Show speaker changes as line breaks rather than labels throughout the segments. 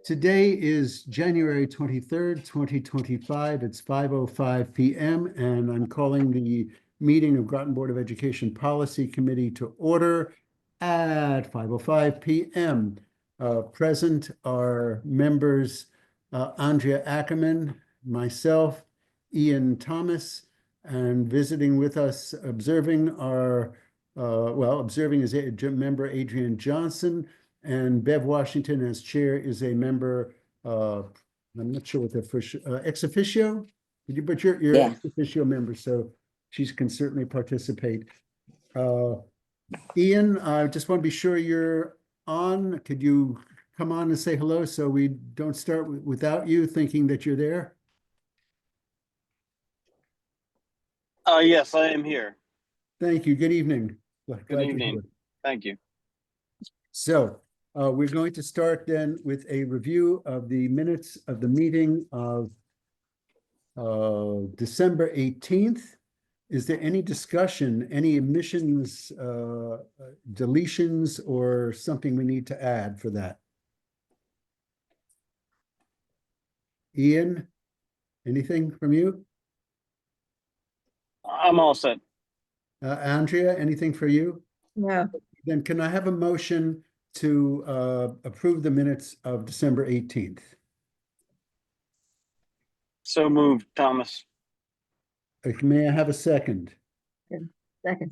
Today is January 23rd, 2025. It's 5:05 p.m. and I'm calling the meeting of Groton Board of Education Policy Committee to order at 5:05 p.m. Present are members Andrea Ackerman, myself, Ian Thomas, and visiting with us, observing observing is member Adrian Johnson, and Bev Washington as chair is a member, I'm not sure what the first, ex officio? But you're
Yeah.
ex officio member, so she can certainly participate. Ian, I just want to be sure you're on. Could you come on and say hello so we don't start without you thinking that you're there?
Yes, I am here.
Thank you. Good evening.
Good evening. Thank you.
So we're going to start then with a review of the minutes of the meeting of December 18th. Is there any discussion, any omissions, deletions, or something we need to add for that? Ian, anything from you?
I'm all set.
Andrea, anything for you?
No.
Then can I have a motion to approve the minutes of December 18th?
So moved, Thomas.
May I have a second?
Second.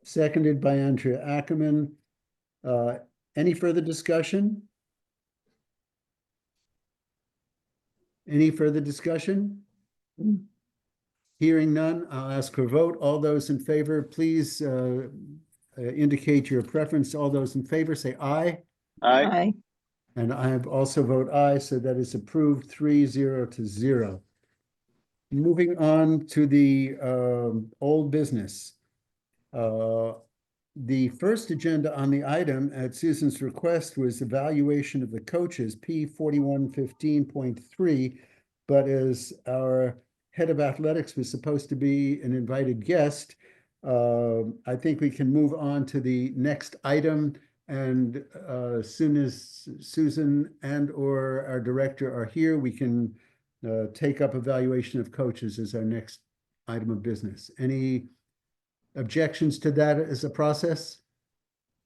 Seconded by Andrea Ackerman. Any further discussion? Any further discussion? Hearing none, I'll ask for a vote. All those in favor, please indicate your preference. All those in favor say aye.
Aye.
And I also vote aye, so that is approved 3-0. Moving on to the old business. The first agenda on the item at Susan's request was evaluation of the coaches, P 4115.3, but as our head of athletics was supposed to be an invited guest, I think we can move on to the next item. And as soon as Susan and or our director are here, we can take up evaluation of coaches as our next item of business. Any objections to that as a process?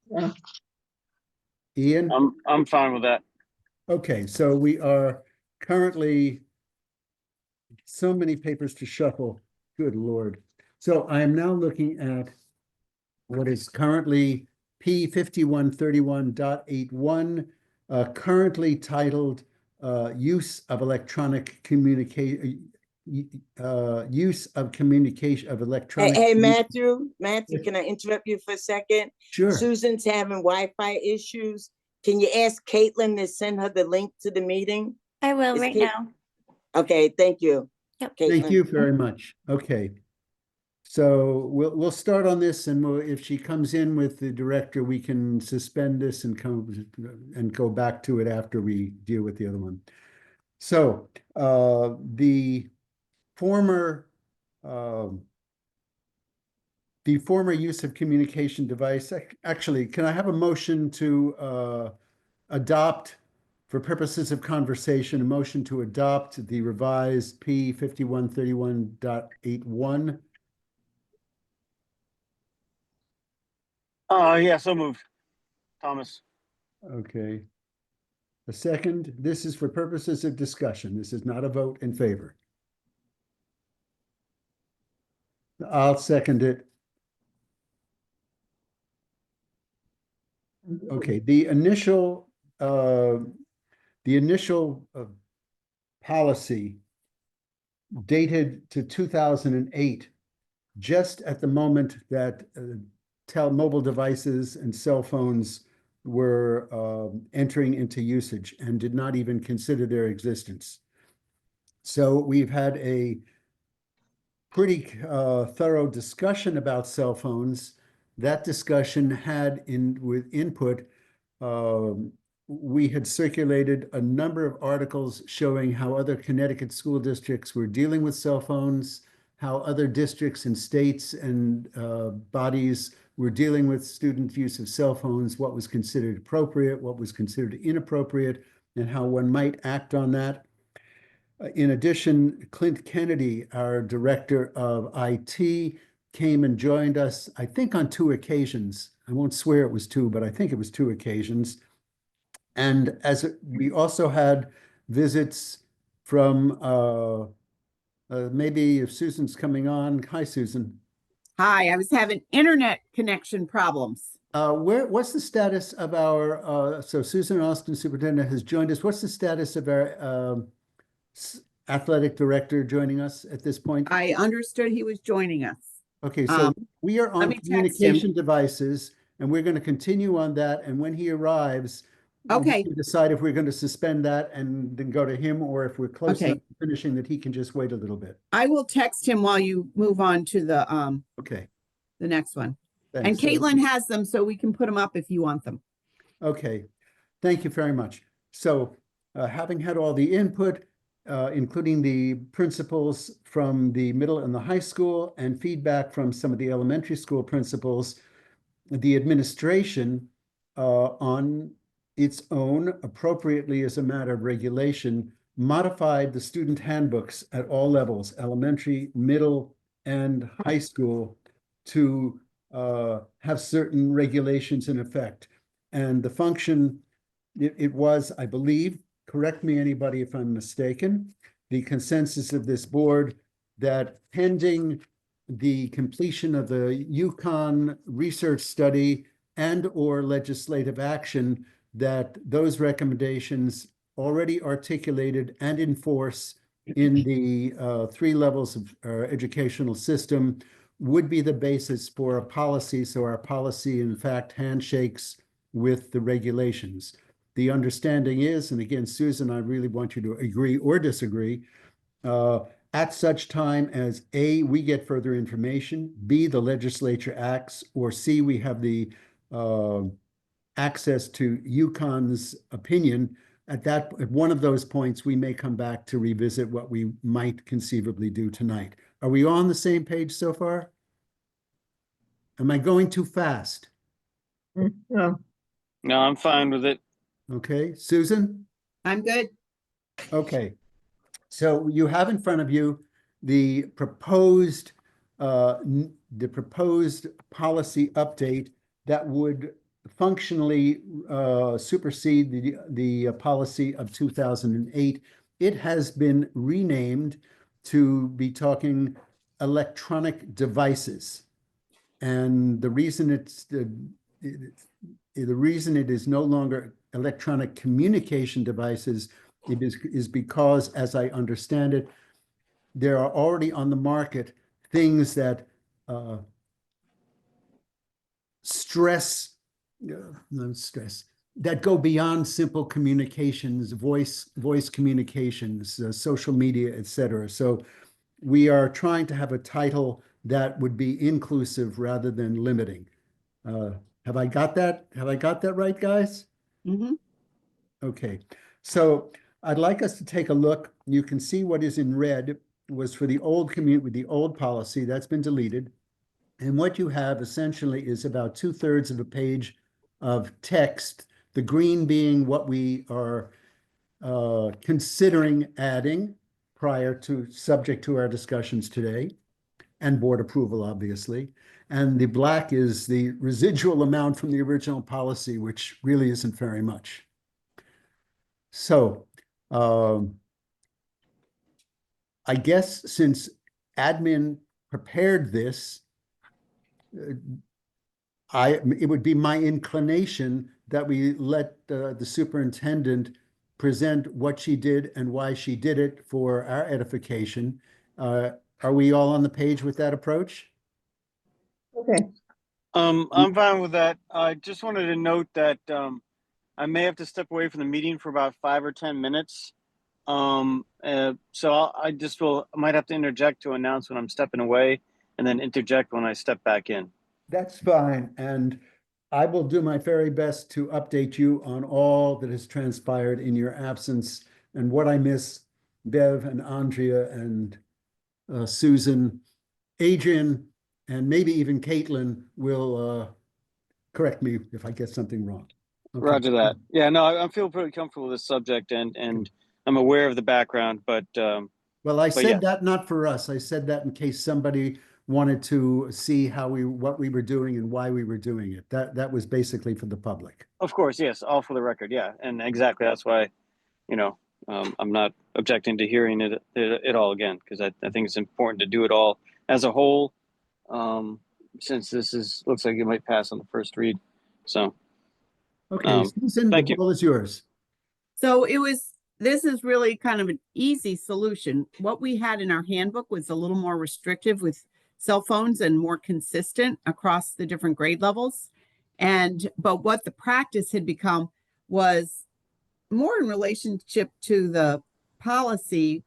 Yeah.
Ian?
I'm fine with that.
Okay, so we are currently so many papers to shuffle. Good Lord. So I am now looking at what is currently P 5131.81, currently titled use of electronic communication, use of communication of electronic.
Hey, Matthew, can I interrupt you for a second?
Sure.
Susan's having Wi-Fi issues. Can you ask Caitlin to send her the link to the meeting?
I will right now.
Okay, thank you.
Yep.
Thank you very much. Okay. So we'll start on this, and if she comes in with the director, we can suspend this and go back to it after we deal with the other one. So the former use of communication device. Actually, can I have a motion to adopt, for purposes of conversation, a motion to adopt the revised P 5131.81?
Yeah, so moved, Thomas.
Okay. A second. This is for purposes of discussion. This is not a vote in favor. I'll second it. Okay, the initial policy dated to 2008, just at the moment that mobile devices and cell phones were entering into usage, and did not even consider their existence. So we've had a pretty thorough discussion about cell phones. That discussion had with input. We had circulated a number of articles showing how other Connecticut school districts were dealing with cell phones, how other districts and states and bodies were dealing with student use of cell phones, what was considered appropriate, what was considered inappropriate. and how one might act on that. In addition, Clint Kennedy, our director of IT, came and joined us, I think on 2 occasions. I won't swear it was 2, but I think it was 2 occasions. And we also had visits from maybe if Susan's coming on. Hi, Susan.
Hi, I was having internet connection problems.
What's the status of our, so Susan Austin, superintendent, has joined us. What's the status of our athletic director joining us at this point?
I understood he was joining us.
Okay, so we are on
me text him.
communication devices, and we're going to continue on that. And when he arrives, we
Okay.
can decide if we're going to suspend that and then go to him, or if we're close
Okay.
enough to finishing that he can just wait a little bit.
I will text him while you move on to
Okay,
the next one.
thanks.
And
So-
Caitlin has them, so we can put them up if you want them.
Okay, thank you very much. So having had all the input, including the principals from the middle and the high school and feedback from some of the elementary school principals, the administration on its own, appropriately as a matter of regulation, modified the student handbooks at all levels, elementary, middle, and high school, to have certain regulations in effect. And the function, it was, I believe, correct me anybody if I'm mistaken, the consensus of this board that pending the completion of the Yukon research study and or legislative action, that those recommendations already articulated and in force in the 3 levels of our educational system would be the basis for a policy. So our policy, in fact, handshakes with the regulations. The understanding is, and again, Susan, I really want you to agree or disagree, at such time as A, we get further information, B, the legislature acts, or C, we have the access to Yukon's opinion. At one of those points, we may come back to revisit what we might conceivably do tonight. Are we all on the same page so far? Am I going too fast?
No,
No, I'm fine with it.
Okay, Susan?
I'm good.
Okay, so you have in front of you the proposed policy update that would functionally supersede the policy of 2008. It has been renamed to be talking electronic devices. And the reason the reason it is no longer electronic communication devices is because, as I understand it, there are already on the market things that that go beyond simple communications, voice communications, social media, etc. So we are trying to have a title that would be inclusive rather than limiting. Have I got that? Have I got that right, guys?
Hmm.
Okay, so I'd like us to take a look. You can see what is in red was for the old with the old policy that's been deleted. And what you have essentially is about 2/3 of a page of text, the green being what we are considering adding subject to our discussions today, and board approval, obviously. And the black is the residual amount from the original policy, which really isn't very much. So I guess since admin prepared this, it would be my inclination that we let the superintendent present what she did and why she did it for our edification. Are we all on the page with that approach?
okay,
I'm fine with that. I just wanted to note that I may have to step away from the meeting for about 5 or 10 minutes. So I might have to interject to announce when I'm stepping away, and then interject when I step back in.
That's fine. And I will do my very best to update you on all that has transpired in your absence, and what I miss. Bev and Andrea and Susan, Adrian, and maybe even Caitlin will correct me if I get something wrong. Okay.
Roger that. Yeah, no, I feel pretty comfortable with this subject and I'm aware of the background,
Well, I
But
said
yes.
that not for us. I said that in case somebody wanted to see what we were doing and why we were doing it. That was basically for the public.
of course, yes, all for the record. Yeah. And exactly. That's why, you know, I'm not objecting to hearing it all again, because I think it's important to do it all as a whole. Since looks like it might pass on the first read. So,
Okay, Susan, the
thank you.
ball is yours.
So this is really kind of an easy solution. What we had in our handbook was a little more restrictive with cell phones and more consistent across the different grade levels. But what the practice had become was more in relationship to the policy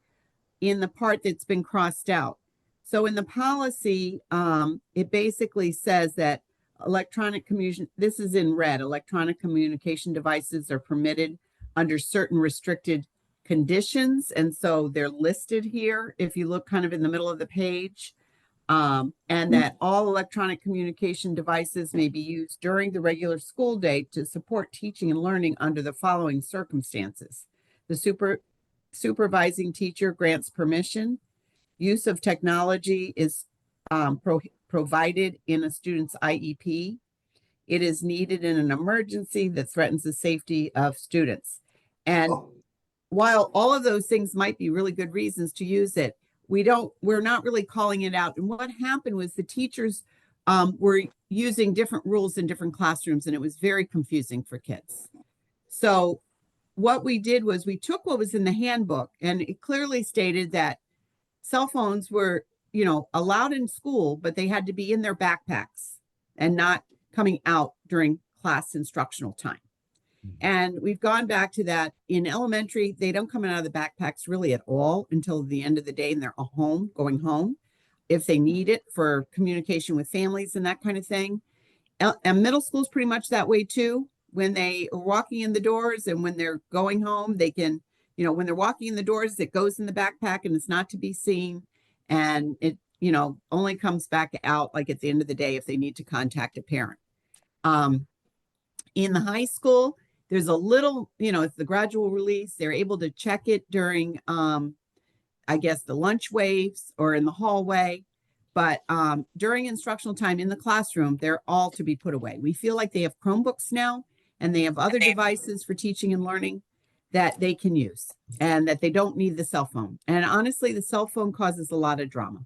in the part that's been crossed out. So in the policy, it basically says that this is in red, electronic communication devices are permitted under certain restricted conditions. And so they're listed here if you look kind of in the middle of the page. And that all electronic communication devices may be used during the regular school day to support teaching and learning under the following circumstances. The supervising teacher grants permission. Use of technology is provided in a student's IEP. It is needed in an emergency that threatens the safety of students. And while all of those things might be really good reasons to use it, we're not really calling it out. And what happened was the teachers were using different rules in different classrooms, and it was very confusing for kids. So what we did was we took what was in the handbook, and it clearly stated that cell phones were, allowed in school, but they had to be in their backpacks and not coming out during class instructional time. And we've gone back to that. In elementary, they don't come out of the backpacks really at all until the end of the day, and they're going home if they need it for communication with families and that kind of thing. And middle school is pretty much that way too. When they are walking in the doors and when they're going home, they can, when they're walking in the doors, it goes in the backpack and it's not to be seen. And it, only comes back out like at the end of the day if they need to contact a parent. In the high school, there's a little, it's the gradual release. They're able to check it during, I guess, the lunch waves or in the hallway. But during instructional time in the classroom, they're all to be put away. We feel like they have Chromebooks now, and they have other devices for teaching and learning that they can use, and that they don't need the cell phone. And honestly, the cell phone causes a lot of drama.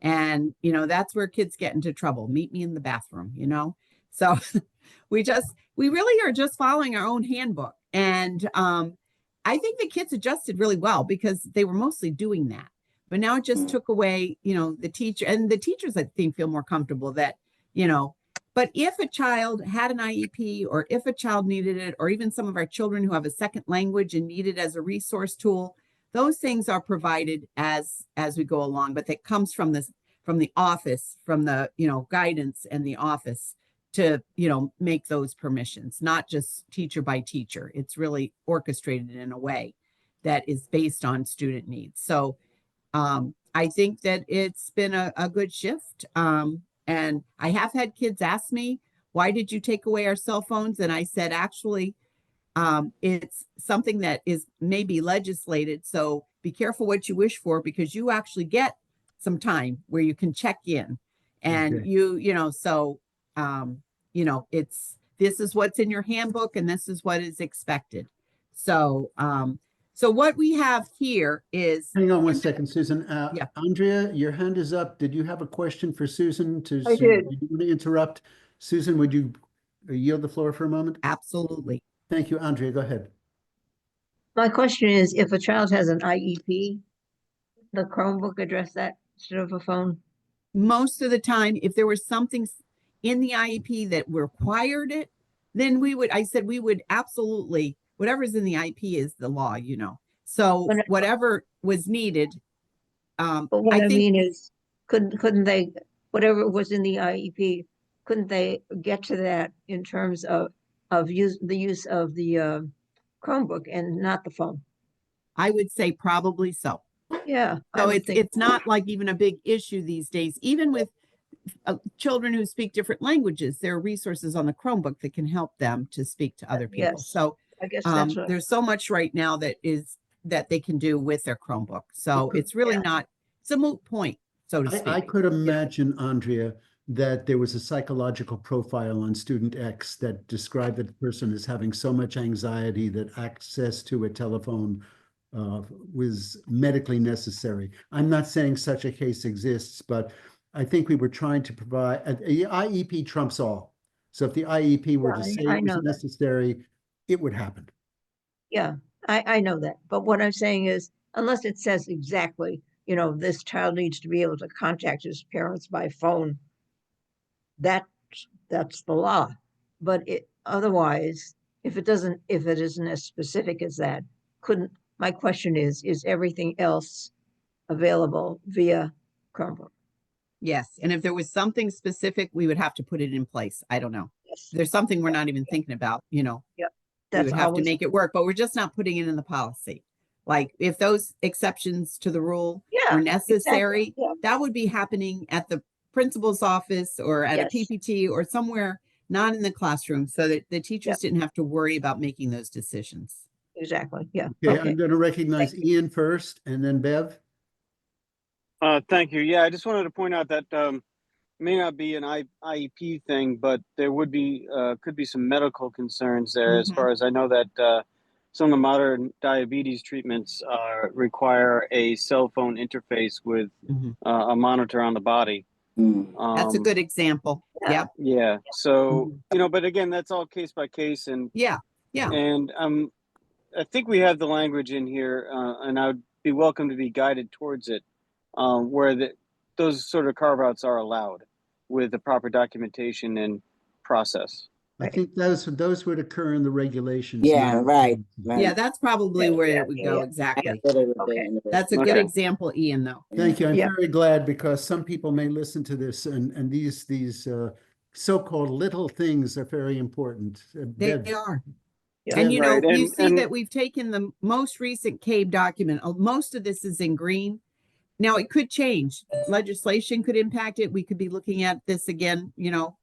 And, that's where kids get into trouble. Meet me in the bathroom, So we really are just following our own handbook. And I think the kids adjusted really well because they were mostly doing that. But now it just took away, the teacher, and the teachers, I think, feel more comfortable that, but if a child had an IEP or if a child needed it, or even some of our children who have a second language and need it as a resource tool, those things are provided as we go along, but that comes from the office, from the, guidance and the office to, make those permissions, not just teacher by teacher. It's really orchestrated in a way that is based on student needs. So I think that it's been a good shift. And I have had kids ask me, why did you take away our cell phones? And I said, actually, it's something that is maybe legislated. So be careful what you wish for, because you actually get some time where you can check in and this is what's in your handbook and this is what is expected. So, so what we have here is.
Hang on one second, Susan.
Yeah.
Andrea, your hand is up. Did you have a question for Susan?
I did.
You want to interrupt? Susan, would you yield the floor for a moment?
Absolutely.
Thank you, Andrea. Go ahead.
My question is, if a child has an IEP, the Chromebook address that instead of a phone?
Most of the time, if there was something in the IEP that required it, then we would absolutely, whatever's in the IEP is the law, So whatever was needed.
But what I mean is, couldn't they, whatever was in the IEP, couldn't they get to that in terms of the use of the Chromebook and not the phone?
I would say probably so.
Yeah.
So it's not like even a big issue these days, even with children who speak different languages, there are resources on the Chromebook that can help them to speak to other people.
Yes.
So
I guess that's what,
there's so much right now that they can do with their Chromebook. So it's really not, it's a moot point, so to speak.
I could imagine, Andrea, that there was a psychological profile on student X that described that the person as having so much anxiety that access to a telephone was medically necessary. I'm not saying such a case exists, but I think we were trying to provide, the IEP trumps all. So if the IEP were to say
I
it was
know that.
necessary, it would happen.
Yeah, I know that. But what I'm saying is, unless it says exactly, you know, this child needs to be able to contact his parents by phone, that's the law. But otherwise, if it isn't as specific as that, my question is everything else available via Chromebook?
Yes. And if there was something specific, we would have to put it in place. I don't know.
Yes.
There's something we're not even thinking about, you know, we
That's
would have to
always,
make it work, but we're just not putting it in the policy. Like if those exceptions to the rule
yeah,
were necessary,
exactly. Yeah.
that would be happening at the principal's office or at
Yes.
a PPT or somewhere, not in the classroom, so that the teachers didn't have to worry about making those decisions.
Exactly. Yeah.
Okay, I'm going to recognize Ian first and then Bev.
Thank you. Yeah, I just wanted to point out that may not be an IEP thing, but there would be could be some medical concerns there. As far as I know, that some of the modern diabetes treatments require a cell phone interface with a monitor on the body.
That's a good example.
Yeah.
Yeah. So you know, but again, that's all case by case, and
Yeah.
and I think we have the language in here, and I would be welcome to be guided towards it, where those sort of carve outs are allowed with the proper documentation and process.
I think those would occur in the regulations.
Yeah,
not-
right.
Yeah, that's probably where it would go.
Yeah.
Exactly.
Okay.
That's a good example, Ian, though.
Thank you. I'm
Yeah.
very glad because some people may listen to this and these so-called little things are very important.
They
Bev,
are.
Yeah.
And you know,
Right,
you
and-
see
and-
that we've taken the most recent CABE document. Most of this is in green. Now it could change. Legislation could impact it. We could be looking at this again, you know,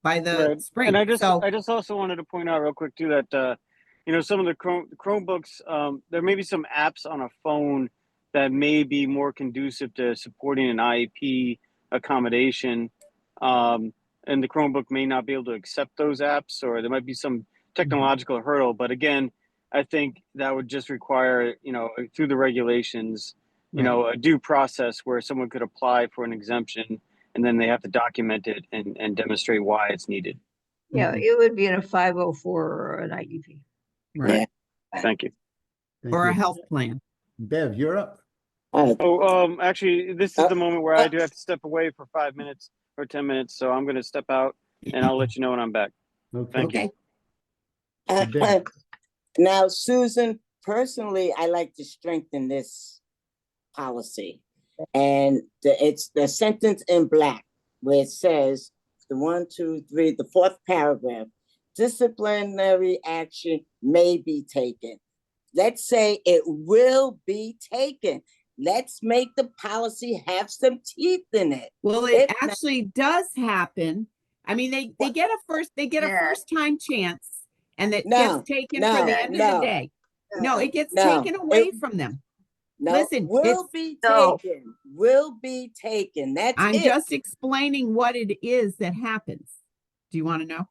by the spring.
And I
So
just also wanted to point out real quick too that you know, some of the Chromebooks, there may be some apps on a phone that may be more conducive to supporting an IEP accommodation, and the Chromebook may not be able to accept those apps, or there might be some technological hurdle. But again, I think that would just require, you know, through the regulations, you know, a due process where someone could apply for an exemption and then they have to document it and demonstrate why it's needed.
Yeah, it would be in a 504 or an IEP.
right.
Thank you.
thank
Or a
you.
health plan.
Bev, you're up.
Oh, actually, this is the moment where I do have to step away for 5 minutes or 10 minutes. So I'm going to step out and I'll let you know when I'm back.
Okay.
Thank you.
Okay.
Now, Susan, personally, I like to strengthen this policy. And it's the sentence in black where it says, the fourth paragraph, disciplinary action may be taken. Let's say it will be taken. Let's make the policy have some teeth in it.
Well, it actually does happen. I mean, they get a first time chance, and it gets taken for the end of the day. No, it gets taken away from them.
No,
Listen,
will be taken. Will be taken. That's
I'm just explaining what it is that happens. Do you want to know?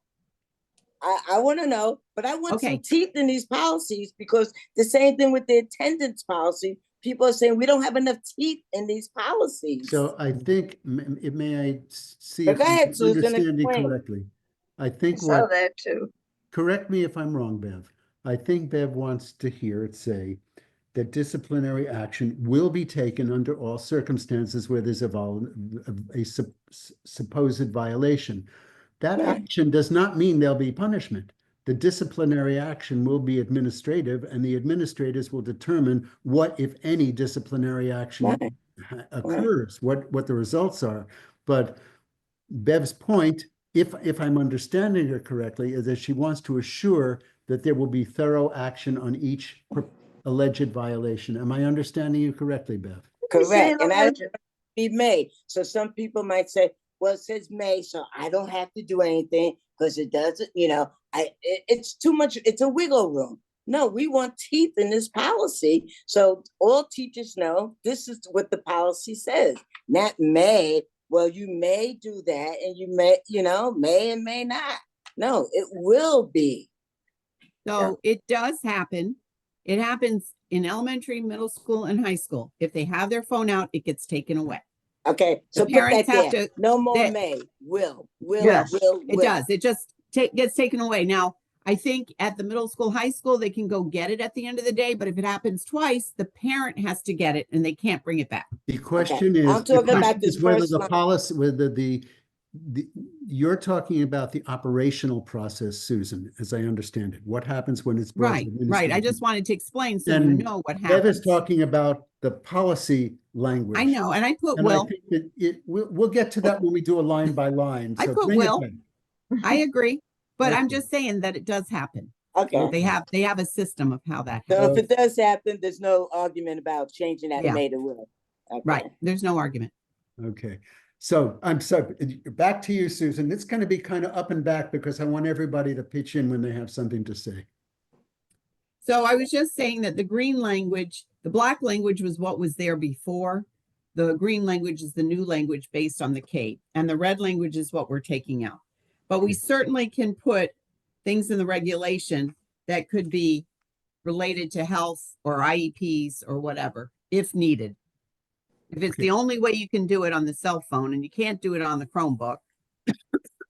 I want to know, but I want
Okay.
some teeth in these policies, because the same thing with the attendance policy. People are saying we don't have enough teeth in these policies.
So I think, may I see
But
if
go
I'm
ahead, Susan,
understanding
explain.
correctly? I
I
think
saw
what,
that too.
correct me if I'm wrong, Bev. I think Bev wants to hear it say that disciplinary action will be taken under all circumstances where there's a supposed violation. That action does not mean there'll be punishment. The disciplinary action will be administrative, and the administrators will determine what, if any, disciplinary action occurs, what the results are. But Bev's point, if I'm understanding her correctly, is that she wants to assure that there will be thorough action on each alleged violation. Am I understanding you correctly, Bev?
Correct. And I be made. So some people might say, well, it says may, so I don't have to do anything because it doesn't, it's too much, it's a wiggle room. No, we want teeth in this policy. So all teachers know this is what the policy says. Not may, well, you may do that and you may and may not. No, it will be.
So it does happen. It happens in elementary, middle school, and high school. If they have their phone out, it gets taken away.
Okay, so
The
put that
parents have
there.
to-
No more
that-
may, will,
Yes,
It does. It just gets taken away. Now, I think at the middle school, high school, they can go get it at the end of the day, but if it happens twice, the parent has to get it and they can't bring it back.
The question
I'm
is, the
talking about
question
this
is whether
first
the
line.
policy, whether you're talking about the operational process, Susan, as I understand it. What happens when it's brought to
Right,
the
right. I
administration?
just wanted to explain so you
And
know what
Bev is
happens.
talking about the policy language.
I know, and I put
And I
will.
think that we'll get to that when we do a line by line.
I
So
put
bring it
will.
back.
I agree, but I'm
Okay.
just saying that it does happen.
Okay.
They have a system of how that
So
happens.
if it does happen, there's no argument about changing that
Yeah.
may to will. Okay.
Right. There's no argument.
Okay. So I'm sorry, back to you, Susan. It's going to be kind of up and back because I want everybody to pitch in when they have something to say.
So I was just saying that the green language, the black language was what was there before. The green language is the new language based on the K, and the red language is what we're taking out. But we certainly can put things in the regulation that could be related to health or IEPs or whatever, if needed. If it's the only way you can do it on the cell phone and you can't do it on the Chromebook,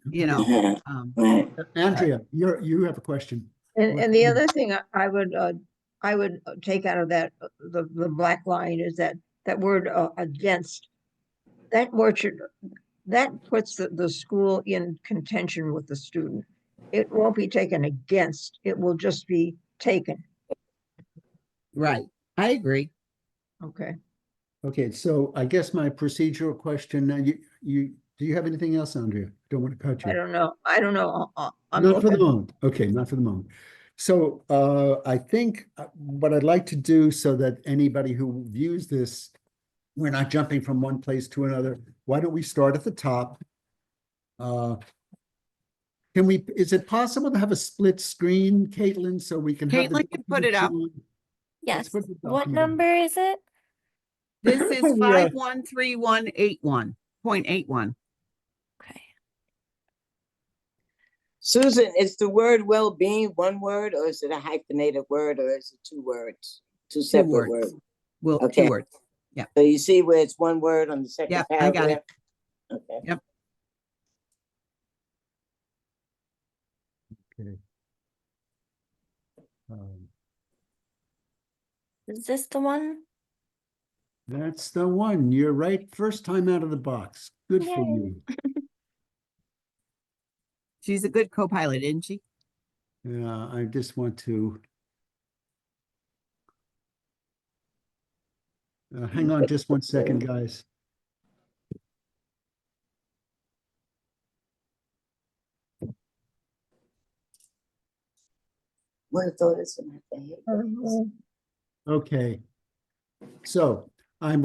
Right.
Andrea, you have a question.
and the other thing I would take out of that, the black line is that word against. That word that puts the school in contention with the student. It won't be taken against, it will just be taken.
right. I agree.
Okay.
Okay, so I guess my procedural question, now do you have anything else, Andrea? Don't want to cut you.
I don't know. I'm
Not for the
looking.
moment. Okay, not for the moment. So I think what I'd like to do so that anybody who views this, we're not jumping from one place to another. Why don't we start at the top? Is it possible to have a split screen, Caitlin, so we can have the
Caitlin can put it up.
document shown? Let's
Yes.
put the
What
document up.
number is it?
This is
Yeah.
513181.81.
Okay.
Susan, is the word well-being one word, or is it a hyphenated word, or is it two words? Two separate words.
Well,
Okay.
2 words.
So you see where it's one word on the second
Yep, I
paragraph?
got it.
Okay.
Yep.
Okay.
Is this the one?
That's the one. You're right. First time out of the box. Good for
Yay.
you.
She's a good co-pilot, isn't she?
Yeah, I just want to. Hang on just one second, guys.
What I thought it's in my head.
Okay. So I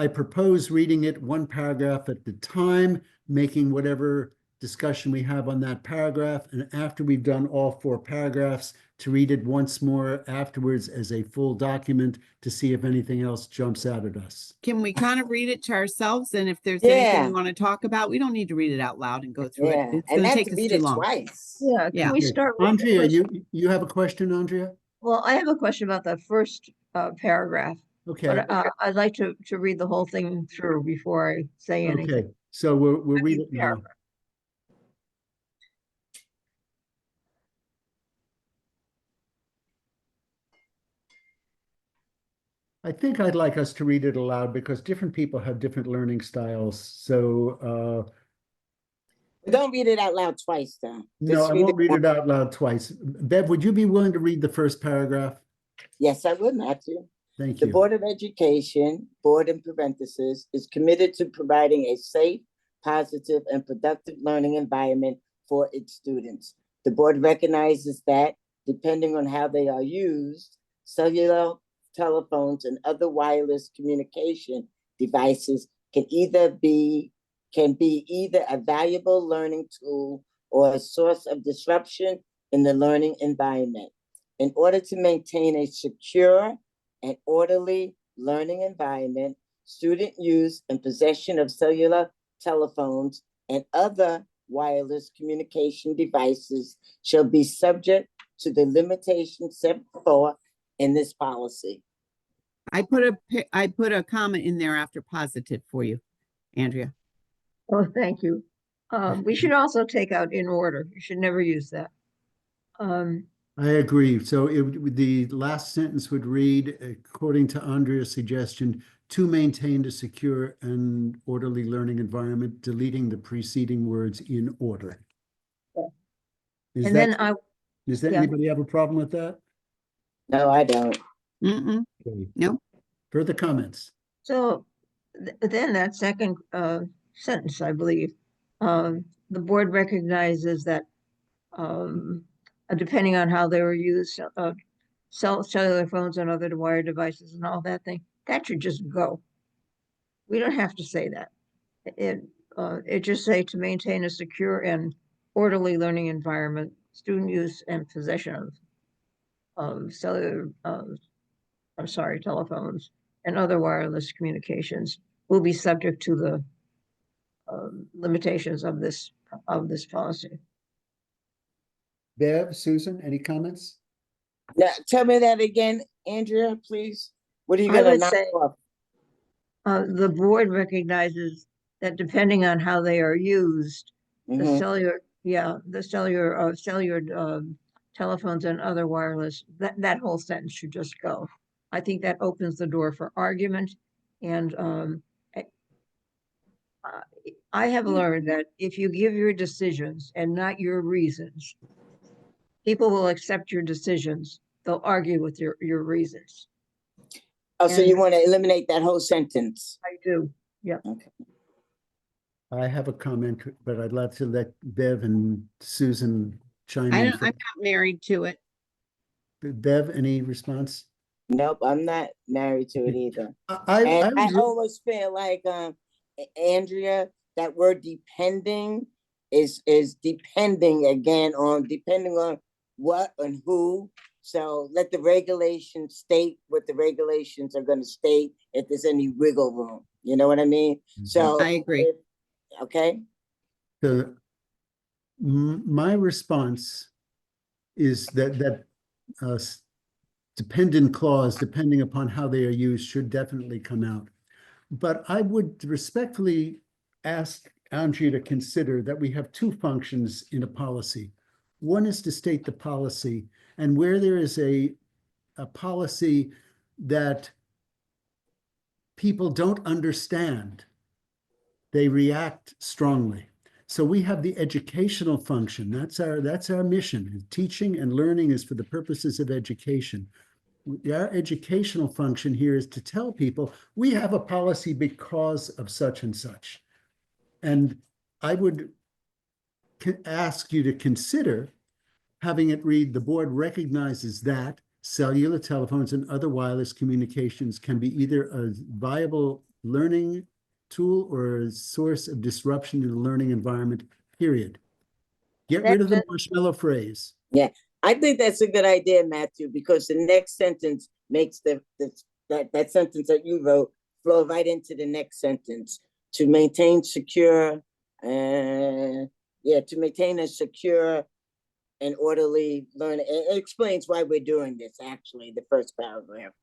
propose reading it one paragraph at the time, making whatever discussion we have on that paragraph. And after we've done all 4 paragraphs, to read it once more afterwards as a full document to see if anything else jumps out at us.
Can we kind of read it to ourselves? And if there's anything
Yeah.
we want to talk about, we don't need to read it out loud and go through
Yeah,
it. It's
and
going to
not
take
to
us
read
too
it
long.
twice.
Yeah,
Yeah.
can we
Okay.
start with the
Andrea,
first-
you have a question, Andrea?
Well, I have a question about the first paragraph,
Okay,
but I'd like to read the whole thing through before I say anything.
okay. So we'll read it now.
Paragraph.
I think I'd like us to read it aloud because different people have different learning styles. So
Don't read it out loud twice, though.
no,
Just
I won't read
once.
it out loud twice. Bev, would you be willing to read the first paragraph?
Yes, I would not to.
Thank
The
you.
Board of Education, board in parentheses, is committed to providing a safe, positive, and productive learning environment for its students. The board recognizes that, depending on how they are used, cellular, telephones, and other wireless communication devices can be either a valuable learning tool or a source of disruption in the learning environment. In order to maintain a secure and orderly learning environment, student use and possession of cellular telephones and other wireless communication devices shall be subject to the limitations set forth in this policy.
I put a comment in there after positive for you, Andrea.
Oh, thank you. We should also take out in order. You should never use that.
I agree. So the last sentence would read, according to Andrea's suggestion, to maintain a secure and orderly learning environment, deleting the preceding words in order.
Yeah.
Is
And
that,
then
does that
yeah.
anybody have a problem with that?
No, I don't.
Mm-mm.
Okay.
No.
Further comments?
So then that second sentence, I believe, the board recognizes that depending on how they were used, cellular phones and other wired devices and all that thing, that should just go. We don't have to say that. It just say to maintain a secure and orderly learning environment, student use and possession of cellular, telephones and other wireless communications will be subject to the limitations of this policy.
Bev, Susan, any comments?
Now, tell me that again, Andrea, please. What are you
I
gonna
would
knock
say
off?
the board recognizes that depending on how they are used, the cellular telephones and other wireless, that whole sentence should just go. I think that opens the door for argument. And I have learned that if you give your decisions and not your reasons, people will accept your decisions. They'll argue with your reasons.
Oh, so you
And
want to eliminate that whole sentence?
I do. Yeah.
Okay.
I have a comment, but I'd like to let Bev and Susan chime in.
I'm not married to it.
Bev, any response?
Nope, I'm not married to it either.
I
And I
was-
almost feel like, Andrea, that word depending is depending again on, depending on what and who. So let the regulations state what the regulations are gonna state, if there's any wiggle room, you know what I mean? So.
I agree.
Okay,
So my response is that dependent clause, depending upon how they are used, should definitely come out. But I would respectfully ask Andrea to consider that we have two functions in a policy. One is to state the policy, and where there is a policy that people don't understand, they react strongly. So we have the educational function. That's our mission. Teaching and learning is for the purposes of education. Our educational function here is to tell people we have a policy because of such and such. And I would ask you to consider having it read, the board recognizes that cellular telephones and other wireless communications can be either a viable learning tool or a source of disruption in the learning environment, period. Get rid of the marshmallow phrase.
yeah, I think that's a good idea, Matthew, because the next sentence makes that sentence that you wrote flow right into the next sentence. To maintain secure, to maintain a secure and orderly learning. It explains why we're doing this, actually, the first paragraph.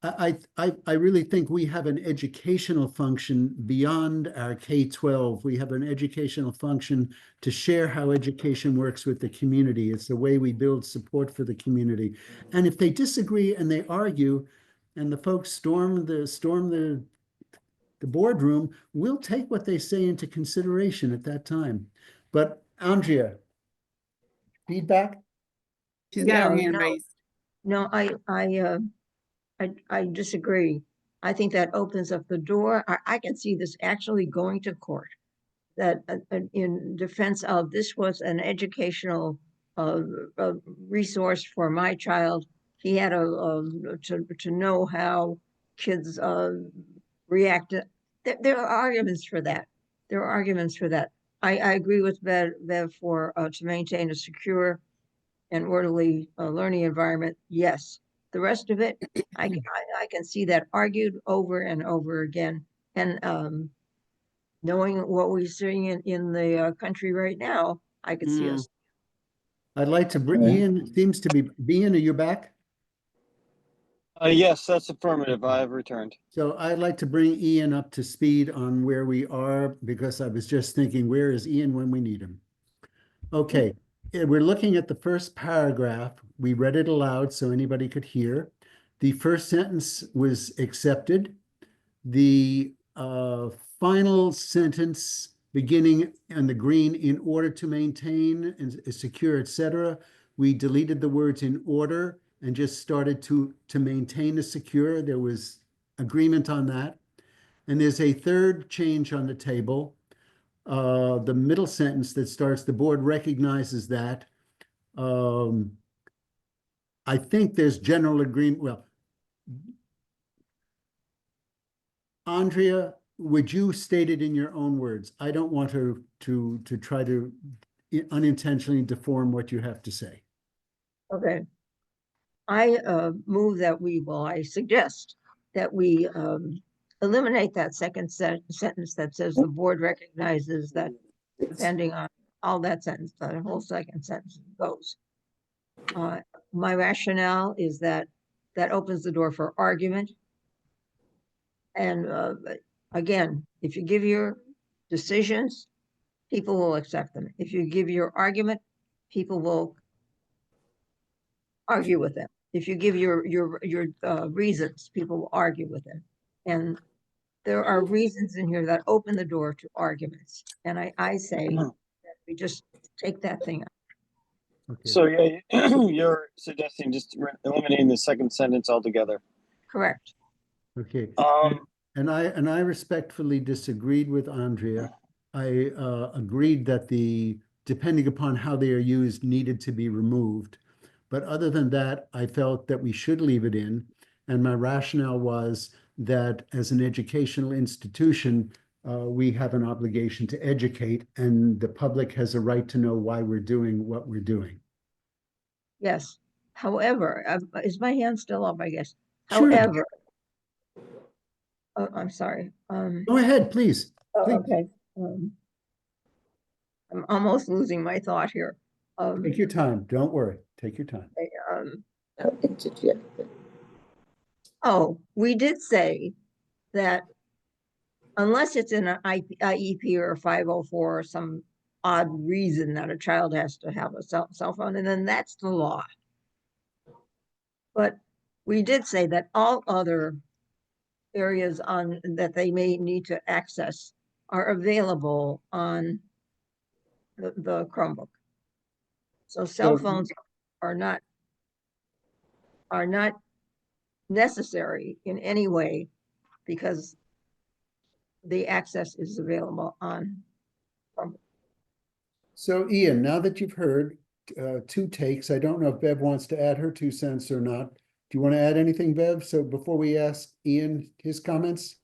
I really think we have an educational function beyond our K-12. We have an educational function to share how education works with the community. It's the way we build support for the community. And if they disagree and they argue, and the folks storm the boardroom, we'll take what they say into consideration at that time. But Andrea, feedback?
She's got her
Yeah,
hand
no.
raised.
No, I disagree. I think that opens up the door. I can see this actually going to court. That in defense of this was an educational resource for my child. He had to know how kids react there are arguments for that. There are arguments for that. I agree with Bev for to maintain a secure and orderly learning environment. Yes. The rest of it, I can see that argued over and over again. And knowing what we're seeing in the country right now, I could see us.
I'd like to bring Ian, seems to be, Ian, are you back?
Yes, that's affirmative. I have returned.
So I'd like to bring Ian up to speed on where we are, because I was just thinking, where is Ian when we need him? Okay, we're looking at the first paragraph. We read it aloud so anybody could hear. The first sentence was accepted. The final sentence beginning on the green, in order to maintain and secure, etc. We deleted the words in order and just started to maintain the secure. There was agreement on that. And there's a third change on the table. The middle sentence that starts, the board recognizes that. I think there's general agreement. Well, Andrea, would you state it in your own words? I don't want to try to unintentionally deform what you have to say.
Okay. I move that I suggest that we eliminate that second sentence that says the board recognizes that, depending on all that sentence, the whole second sentence goes. My rationale is that opens the door for argument. And again, if you give your decisions, people will accept them. If you give your argument, people will argue with them. If you give your reasons, people will argue with them. And there are reasons in here that open the door to arguments. And I say that we just take that thing out.
Okay.
So yeah, you're suggesting just eliminating the second sentence altogether.
Correct.
Okay. And I respectfully disagreed with Andrea. I agreed that depending upon how they are used, needed to be removed. But other than that, I felt that we should leave it in. And my rationale was that as an educational institution, we have an obligation to educate, and the public has a right to know why we're doing what we're doing.
Yes. However, is my hand still up, I guess?
Sure.
However, oh, I'm sorry.
Go ahead, please. Please.
Okay. I'm almost losing my thought here.
Take your time. Don't worry. Take your time.
Oh, we did say that unless it's in an IEP or a 504 or some odd reason that a child has to have a cell phone, and then that's the law. But we did say that all other areas that they may need to access are available on the Chromebook. So cell phones are not necessary in any way because the access is available on Chromebook.
So Ian, now that you've heard two takes, I don't know if Bev wants to add her 2 cents or not. Do you want to add anything, Bev? So before we ask Ian his comments?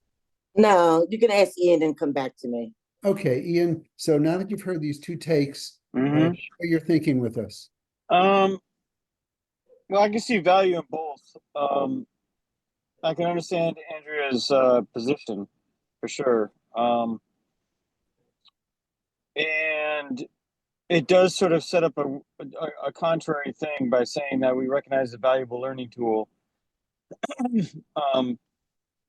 No, you can ask Ian and come back to me.
Okay, Ian. So now that you've heard these two takes, share your thinking with us.
Well, I can see value in both. I can understand Andrea's position for sure. And it does sort of set up a contrary thing by saying that we recognize a valuable learning tool,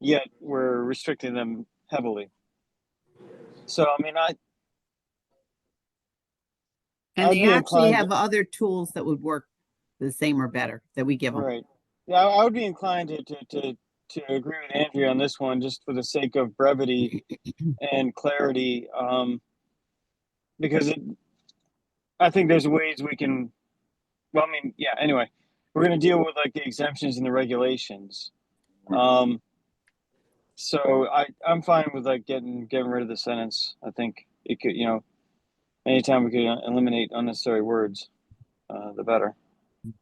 yet we're restricting them heavily. So, I mean,
And they actually have other tools that would work the same or better that we give them.
Right. Yeah, I would be inclined to agree with Andrea on this one, just for the sake of brevity and clarity, because I think there's ways we can. Well, I mean, yeah. Anyway, we're going to deal with like the exemptions and the regulations. So I'm fine with like getting rid of the sentence. I think it could, anytime we could eliminate unnecessary words, the better.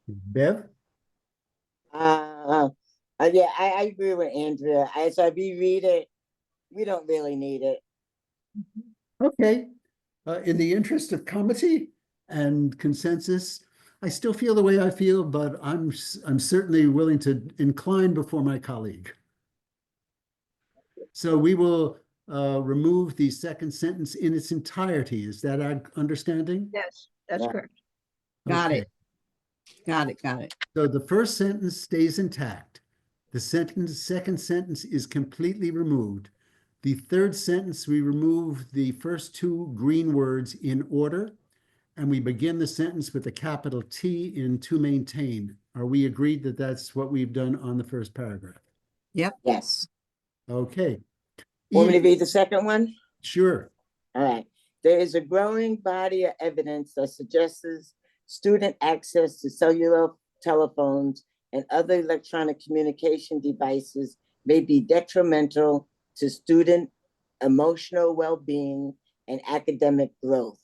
Bev?
Yeah, I agree with Andrea. As I reread it, We don't really need it.
Okay. In the interest of comity and consensus, I still feel the way I feel, but I'm certainly willing to incline before my colleague. So we will remove the second sentence in its entirety. Is that our understanding?
Yes, that's
Yeah.
correct.
Got
Okay.
it. Got it. Got it.
So the first sentence stays intact. The second sentence is completely removed. The third sentence, we remove the first two green words in order, and we begin the sentence with a capital T in to maintain. Are we agreed that that's what we've done on the first paragraph?
Yep.
Yes.
Okay.
Want me to
Ian,
read the second one?
sure.
All right. There is a growing body of evidence that suggests student access to cellular telephones and other electronic communication devices may be detrimental to student emotional well-being and academic growth.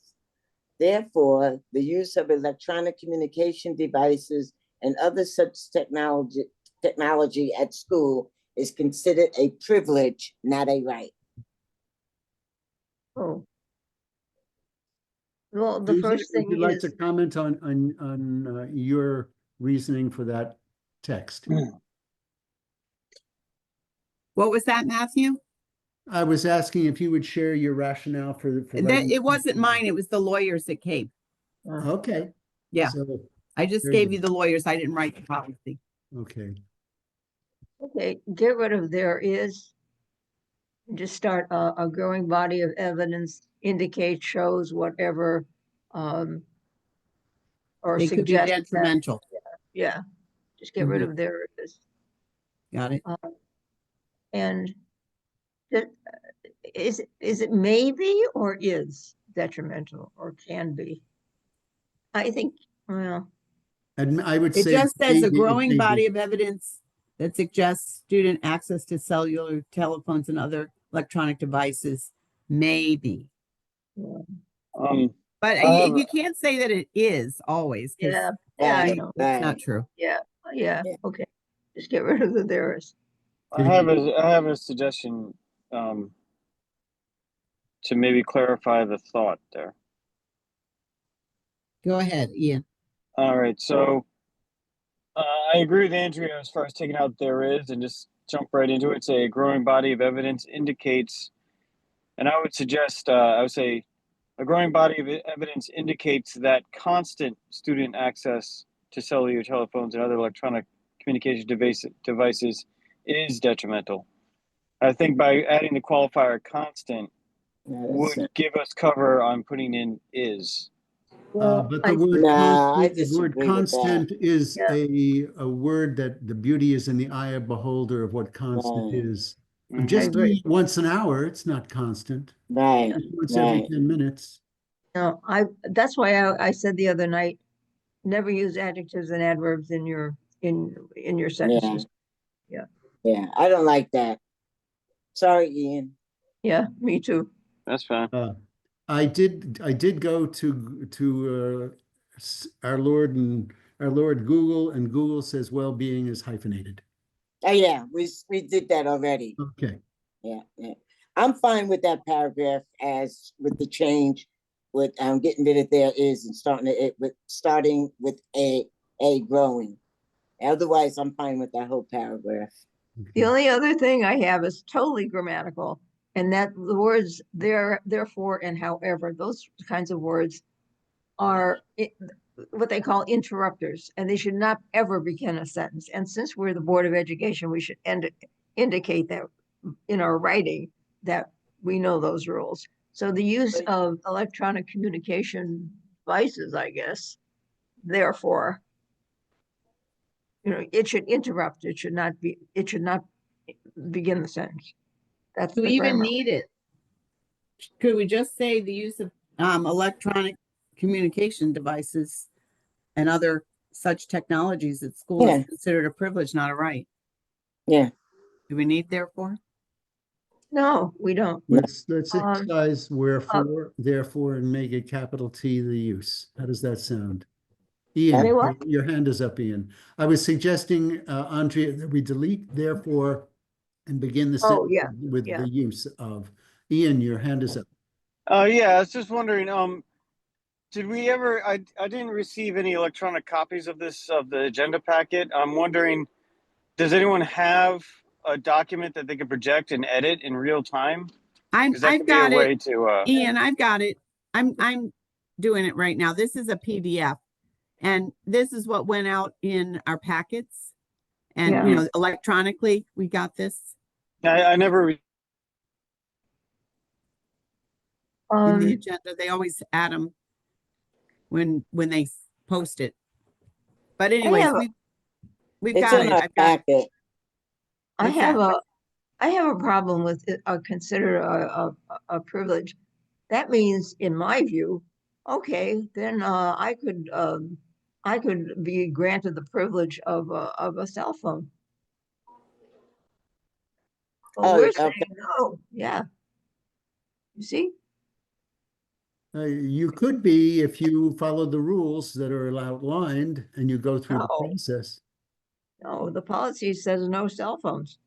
Therefore, the use of electronic communication devices and other such technology at school is considered a privilege, not a right.
Oh. Well, the
Susan,
first
would
thing
you like to
is,
comment on your reasoning for that text?
What was that, Matthew?
I was asking if you would share your rationale for
That
writing.
it wasn't mine. It was the lawyers that came.
Okay.
Yeah.
So,
I just
very
gave
good.
you the lawyers. I didn't write the policy.
Okay.
okay, get rid of there is. Just start a growing body of evidence indicates, shows, whatever, or
It could be
suggests that,
detrimental.
yeah, just get rid
Mhm.
of there is.
Got it.
And that, is it maybe or is detrimental or can be? I think, well,
And I would
It
say
just says a
maybe it
growing
may
body
be.
of evidence that suggests student access to cellular telephones and other electronic devices may be. But
I have,
you can't say that it is always because
yeah, yeah, I
Right,
know.
it's not
right.
true.
Yeah, yeah,
Yeah.
okay. Just get rid of the there is.
I have a suggestion to maybe clarify the thought there.
Go ahead, Ian.
All right, so I agree with Andrea as far as taking out there is and just jump right into it. Say a growing body of evidence indicates, and I would suggest, I would say a growing body of evidence indicates that constant student access to cellular telephones and other electronic communication devices is detrimental. I think by adding the qualifier constant would give us cover on putting in is.
Well,
But
I,
No, I
the word
disagree with that.
constant is
Yeah.
a word that the beauty is in the eye of beholder of what constant
Right.
is.
Mhm.
Just
I agree.
doing it once an hour, it's not constant.
Right,
Just once every
right.
10 minutes.
no, that's why I said the other night, never use adjectives and adverbs in your sentences.
Yeah, I don't like that. Sorry, Ian.
Yeah, me too.
That's fine.
I did go to our Lord Google, and Google says well-being is hyphenated.
Oh, yeah, we did that already.
Okay.
Yeah, yeah. I'm fine with that paragraph as with the change with getting rid of there is and starting with a growing. Otherwise, I'm fine with that whole paragraph.
The only other thing I have is totally grammatical, and that the words there, therefore, and however, those kinds of words are what they call interrupters, and they should not ever begin a sentence. And since we're the Board of Education, we should indicate that in our writing that we know those rules. So the use of electronic communication devices, I guess, therefore, it should interrupt. It should not begin the sentence. That's
Do
the
we even
grammar.
need it? Could we just say the use of electronic communication devices and other such technologies at school
Yeah.
is considered a privilege, not a right?
Yeah.
Do we need therefore?
No, we don't.
Let's
Um,
exercise wherefore, therefore, and make a capital T the use. How does that sound? Ian,
Say what?
your hand is up, Ian. I was suggesting, Andrea, that we delete therefore and begin the
Oh,
sentence
yeah,
with
yeah.
the use of. Ian, your hand is up.
Yeah, I was just wondering, did we ever, I didn't receive any electronic copies of the agenda packet. I'm wondering, does anyone have a document that they could project and edit in real time? Because that
I've
could be a
got it.
way to,
Ian, I've got it. I'm doing it right now. This is a PDF. And this is what went out in our packets. And,
Yeah.
you know, electronically, we got this.
I never,
In the
Um,
agenda. They always add them when they post it. But
I
anyways,
have,
we've
It's
got
in
it.
our
I've got
packet.
I
what's
have
that?
I have a problem with it, consider a privilege. That means, in my view, okay, then I could be granted the privilege of a cell phone. But
Oh,
we're
okay.
saying no. Yeah. You see?
You could be if you follow the rules that are outlined and you go through the
No,
process.
no, the policy says no cell phones.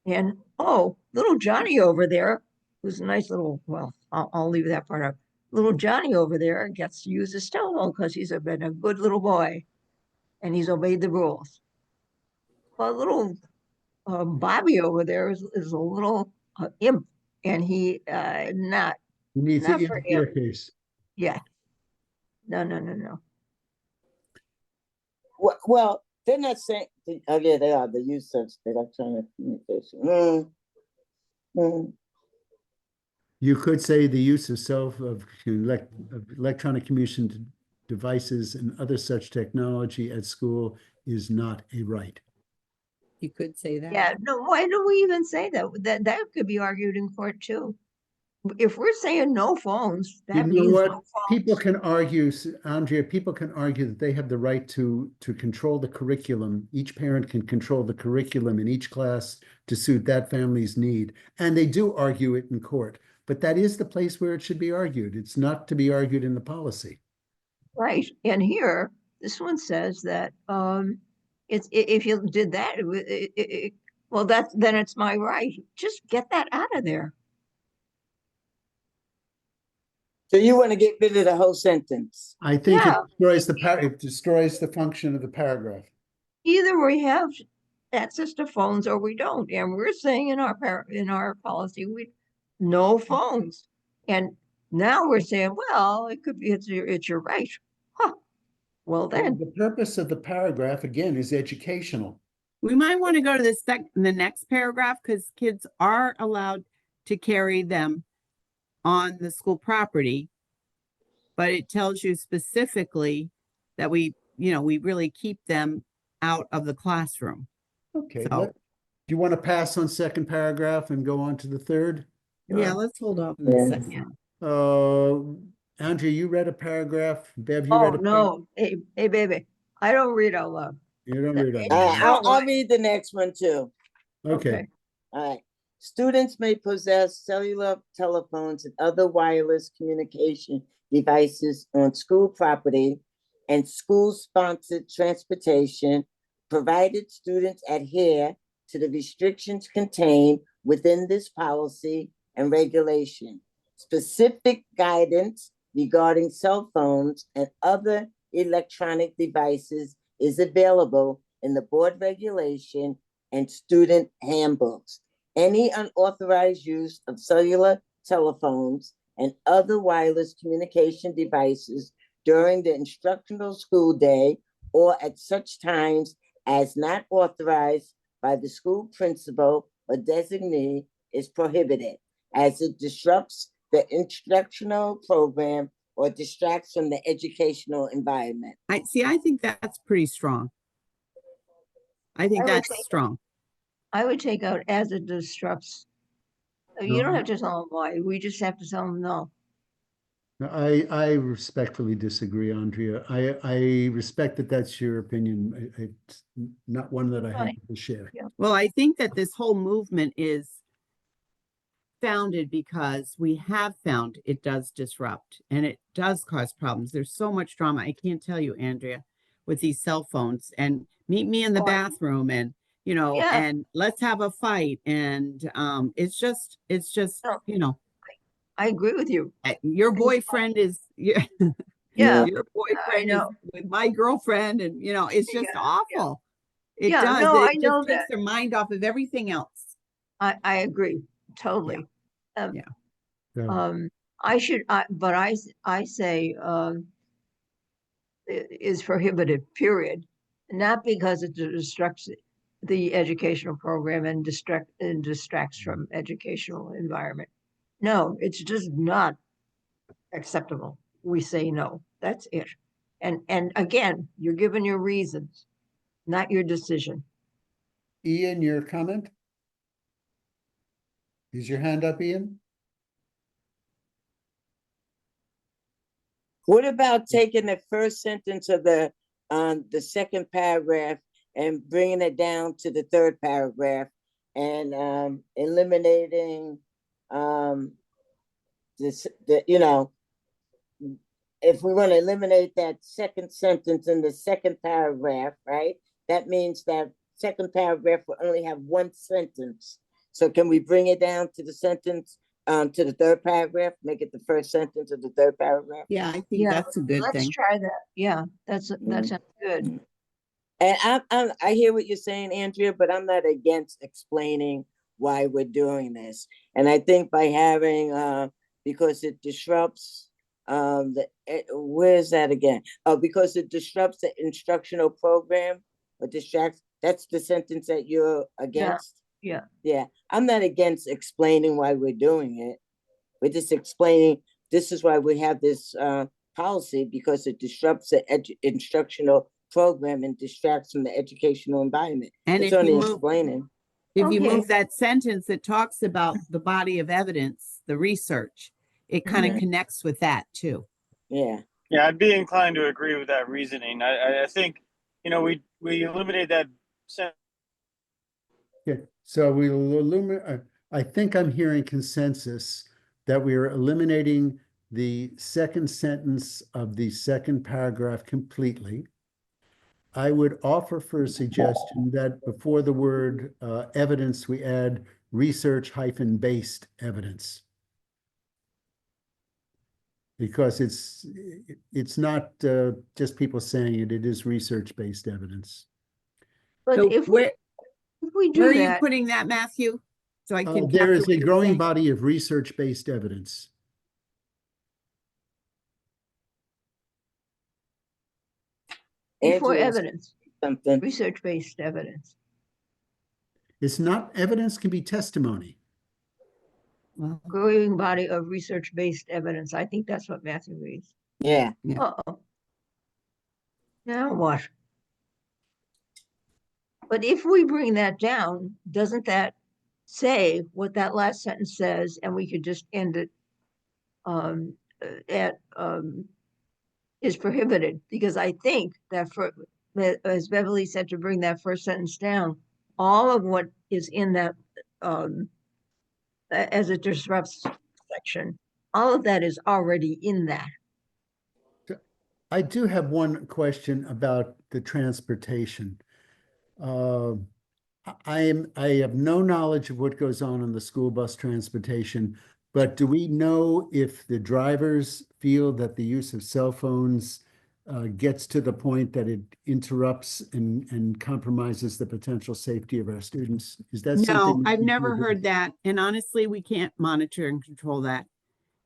And oh, little Johnny over there, who's a nice little, well, I'll leave that part out. Little Johnny over there gets to use his telephone because been a good little boy and he's obeyed the rules. But little Bobby over there is a little imp, and he
You need to
not
get
for
a
him.
staircase.
Yeah, no.
Well, they're not saying, oh yeah, they are, the use of electronic communication.
You could say the use of electronic communication devices and other such technology at school is not a right.
You could say that.
Yeah, no. Why do we even say that? That could be argued in court too. If we're saying no phones,
You
that
know
means
what?
no
People
phones.
can argue, Andrea, people can argue that they have the right to control the curriculum. Each parent can control the curriculum in each class to suit that family's need. And they do argue it in court. But that is the place where it should be argued. It's not to be argued in the policy.
Right. And here, this one says that if you did that, well, then it's my right. Just get that out of there.
So you want to get rid of the whole sentence?
I think
Yeah.
it destroys the function of the paragraph.
Either we have access to phones or we don't. And we're saying in our policy, we no phones. And now we're saying, well, it could be it's your right. Huh. Well then,
The purpose of the paragraph, again, is educational.
We might want to go to the next paragraph because kids are allowed to carry them on the school property. But it tells you specifically that we really keep them out of the classroom.
Okay,
So-
do you want to pass on second paragraph and go on to the third?
Yeah,
Sure.
let's hold off on
Yeah.
the second one.
Andrea, you read a paragraph. Bev, you read
oh
a paragraph?
no, hey baby, I don't read out loud.
You don't read out
I
loud.
don't
I'll
mind.
read the next one too.
Okay,
All right. Students may possess cellular telephones and other wireless communication devices on school property and school-sponsored transportation, provided students adhere to the restrictions contained within this policy and regulation. Specific guidance regarding cell phones and other electronic devices is available in the board regulation and student handbooks. Any unauthorized use of cellular telephones and other wireless communication devices during the instructional school day or at such times as not authorized by the school principal or designee is prohibited, as it disrupts the instructional program or distracts from the educational environment.
I think that's pretty strong. I think
I would
that's
take-
strong.
I would take out as it disrupts. You don't have to tell them why. We just have to tell them no.
I respectfully disagree, Andrea. I respect that that's your opinion. It's not one that I have
Fine.
to share.
Well, I think that this whole movement is founded because we have found it does disrupt and it does cause problems. There's so much drama. I can't tell you, Andrea, with these cell phones and meet me in the
Oh,
bathroom and
Yeah.
and let's have a fight. And it's just,
No. I agree with you.
your boyfriend is,
Yeah,
your
I
boyfriend is
know.
with my girlfriend, and it's just
Yeah,
awful. It
Yeah,
does.
no, I
It
know
just takes
that.
their mind off of everything else.
I agree totally.
Yeah.
So,
I say, is prohibited, period. Not because it destructs the educational program and distracts from educational environment. No, it's just not acceptable. We say no. That's it. And again, you're given your reasons, not your decision.
Ian, your comment? Is your hand up, Ian?
What about taking the first sentence of the second paragraph and bringing it down to the third paragraph and eliminating if we want to eliminate that second sentence in the second paragraph, right? That means that second paragraph will only have one sentence. So can we bring it down to the sentence, to the third paragraph, make it the first sentence of the third paragraph?
Yeah, I think
Yeah,
that's a good
let's
thing.
try that. Yeah, that sounds good.
And I hear what you're saying, Andrea, but I'm not against explaining why we're doing this. And I think by having, because it disrupts, where's that again? Oh, because it disrupts the instructional program or distracts, that's the sentence that you're against?
Yeah.
Yeah, I'm not against explaining why we're doing it. We're just explaining, this is why we have this policy, because it disrupts the instructional program and distracts from the educational environment.
And
It's
if
only
you move,
explaining.
if you
Okay.
move that sentence that talks about the body of evidence, the research, it kind of
Mhm.
connects with that too.
Yeah.
Yeah, I'd be inclined to agree with that reasoning. I think, we eliminated that sentence.
Okay, so we will eliminate, I think I'm hearing consensus that we are eliminating the second sentence of the second paragraph completely. I would offer for a suggestion that before the word evidence, we add research-based evidence. Because it's not just people saying it, it is research-based evidence.
But
So
if
where
we
are
do
you
that,
putting that, Matthew? So I can
There
capture
is a
what you're
growing
saying.
body of research-based evidence.
before
Andrea's
evidence,
something.
research-based evidence.
It's not evidence, can be testimony.
Well,
Growing body of research-based evidence. I think that's what Matthew reads.
Yeah.
Yeah.
Uh-oh. Now what? But if we bring that down, doesn't that say what that last sentence says, and we could just end it at is prohibited? Because I think that as Beverly said, to bring that first sentence down, all of what is in that as it disrupts section, all of that is already in that.
I do have one question about the transportation. I have no knowledge of what goes on the school bus transportation, but do we know if the drivers feel that the use of cell phones gets to the point that it interrupts and compromises the potential safety of our students? Is that
no,
something?
I've never heard that. And honestly, we can't monitor and control that.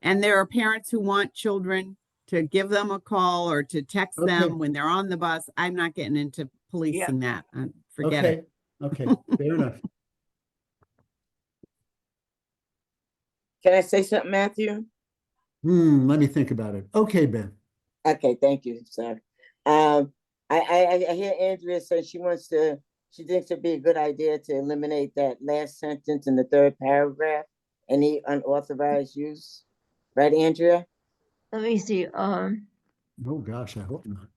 And there are parents who want children to give them a call or to text
Okay.
them when they're on the bus. I'm not getting into policing that. Forget it.
Okay, fair enough.
Can I say something, Matthew?
Let me think about it. Okay, Ben.
Okay, thank you, sir. I hear Andrea say she thinks it'd be a good idea to eliminate that last sentence in the third paragraph, any unauthorized use. Right, Andrea?
Let me see.
Oh, gosh, I hope not.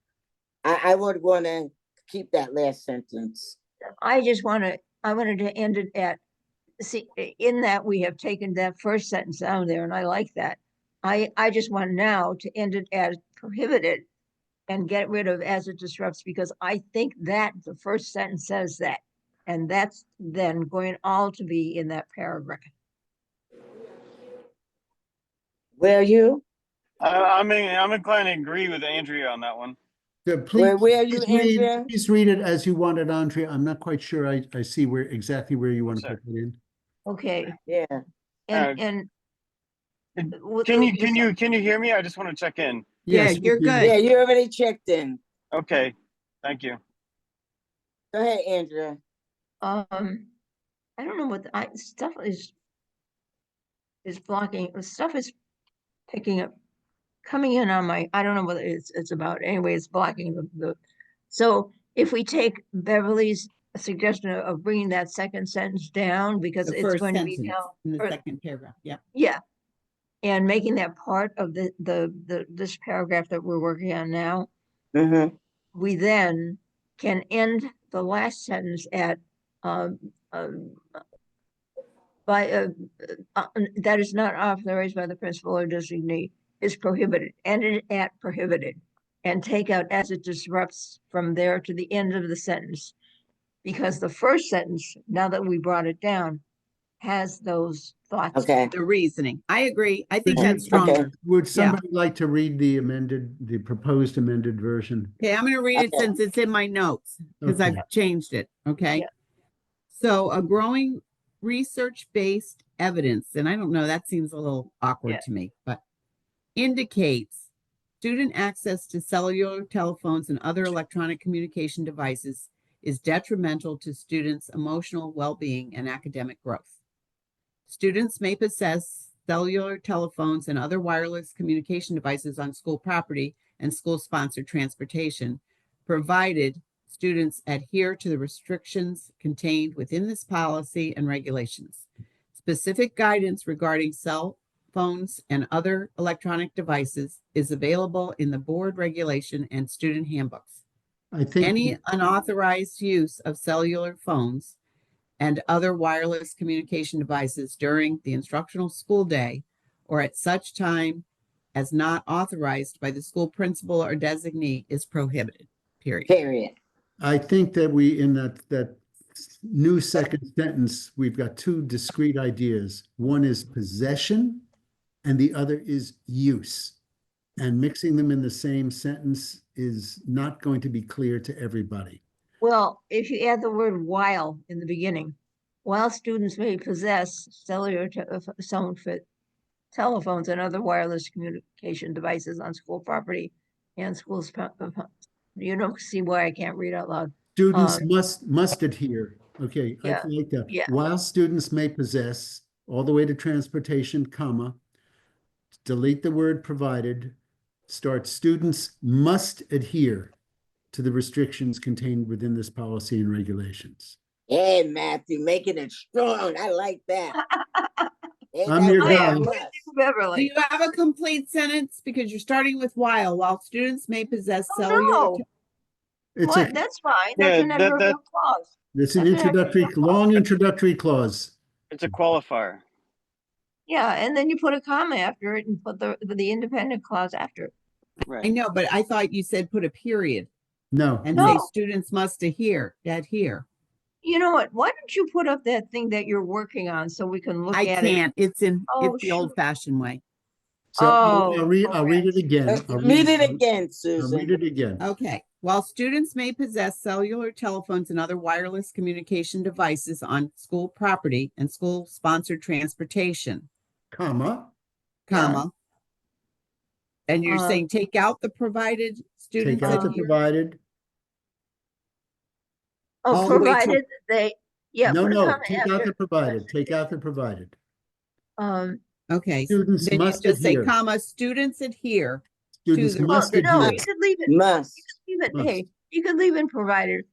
I would want to keep that last sentence.
I wanted to end it at, see, in that we have taken that first sentence down there, and I like that. I just want now to end it as prohibited and get rid of as it disrupts, because I think that the first sentence says that. And that's then going all to be in that paragraph.
Where you?
I'm inclined to agree with Andrea on that one.
So
Where are you,
please
Andrea?
please read it as you want it, Andrea. I'm not quite sure I see exactly where you want to
Sure.
put it in.
Okay,
Yeah.
and with
Can
the-
you hear me? I just want to check in.
Yeah,
Yes, we
you're
can.
good.
Yeah, you already checked in.
Okay, thank you.
Go ahead, Andrea.
I don't know what stuff is blocking. Stuff is picking up, coming in on my. I don't know what it's about. Anyway, it's blocking the. So if we take Beverly's suggestion of bringing that second sentence down because
The
it's
first
going to be
sentence
down.
in the
or-
second paragraph. Yeah.
Yeah, and making that part of this paragraph that we're working on now,
Mm-hmm.
we then can end the last sentence at um, um, that is not authorized by the principal or designee is prohibited, end it at prohibited, and take out as it disrupts from there to the end of the sentence. Because the first sentence, now that we brought it down, has those thoughts.
Okay.
The reasoning. I agree. I think
Would you-
that's stronger.
Would somebody like to read the proposed amended version?
Okay, I'm going to read it
Okay.
since it's in my notes because
Okay.
I've changed it. Okay.
Yeah.
So a growing research-based evidence, and I don't know, that seems a little awkward
Yeah.
to me, but indicates student access to cellular telephones and other electronic communication devices is detrimental to students' emotional well-being and academic growth. Students may possess cellular telephones and other wireless communication devices on school property and school-sponsored transportation, provided students adhere to the restrictions contained within this policy and regulations. Specific guidance regarding cell phones and other electronic devices is available in the board regulation and student handbooks.
I think.
Any unauthorized use of cellular phones and other wireless communication devices during the instructional school day or at such time as not authorized by the school principal or designee is prohibited, period.
Period.
I think that in that new second sentence, we've got two discrete ideas. One is possession and the other is use. And mixing them in the same sentence is not going to be clear to everybody.
Well, if you add the word while in the beginning, while students may possess cellular telephones and other wireless communication devices on school property and schools, you don't see why I can't read out loud.
Students must adhere. Okay, I
Yeah,
like that.
yeah.
While students may possess all the way to transportation, comma, delete the word provided, start students must adhere to the restrictions contained within this policy and regulations.
Hey, Matthew, making it strong. I like that. Hey,
I'm
that
your
word
guy.
must.
Do
Beverly.
you have a complete sentence? Because you're starting with while students may possess cellular.
No,
It's
what? That's fine. That's
Yeah,
an
that-
adverbial clause.
it's an
That's an
introductory,
adverbial clause.
long introductory clause.
It's a qualifier.
Yeah, and then you put a comma after it and put the independent clause after it.
I
Right.
know, but I thought you said put a period
No,
and
No.
say students must adhere.
You know what? Why don't you put up that thing that you're working on so we can look
I
at it?
can't. It's
Oh,
the
shoot.
old fashioned way.
So
Oh,
I'll read it again.
Read it again,
I'll
Susan.
read it again.
Okay. While students may possess cellular telephones and other wireless communication devices on school property and school sponsored transportation,
Comma,
comma, and you're
Uh,
saying take out the provided students
take out the
adhere?
provided.
Oh,
all the way to-
provided they, yeah.
No,
put a
no,
comma
take out
after.
the provided, take out the provided.
Okay.
Students
Then you
must
just say
adhere.
comma, students adhere.
Students
the-
Oh,
must
no,
adhere.
you could leave it.
Must.
You could leave it.
Must.
Hey, you could leave in provided,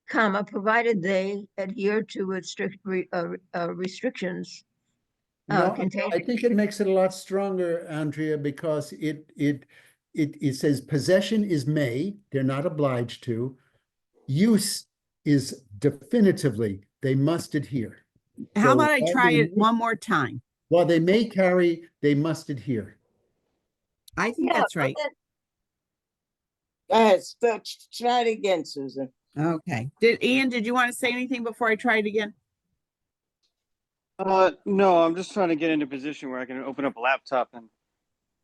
comma, provided they adhere to its strict restrictions.
No,
Contained.
I think it makes it a lot stronger, Andrea, because it says possession is may, they're not obliged to. Use is definitively, they must adhere.
How
So
about I
while
try
they
it
may-
one more time?
While they may carry, they must adhere.
I think
Yeah,
that's
but
right.
then-
Go ahead. Try it again, Susan.
Okay. Ian, did you want to say anything before I try it again?
No, I'm just trying to get into a position where I can open up a laptop and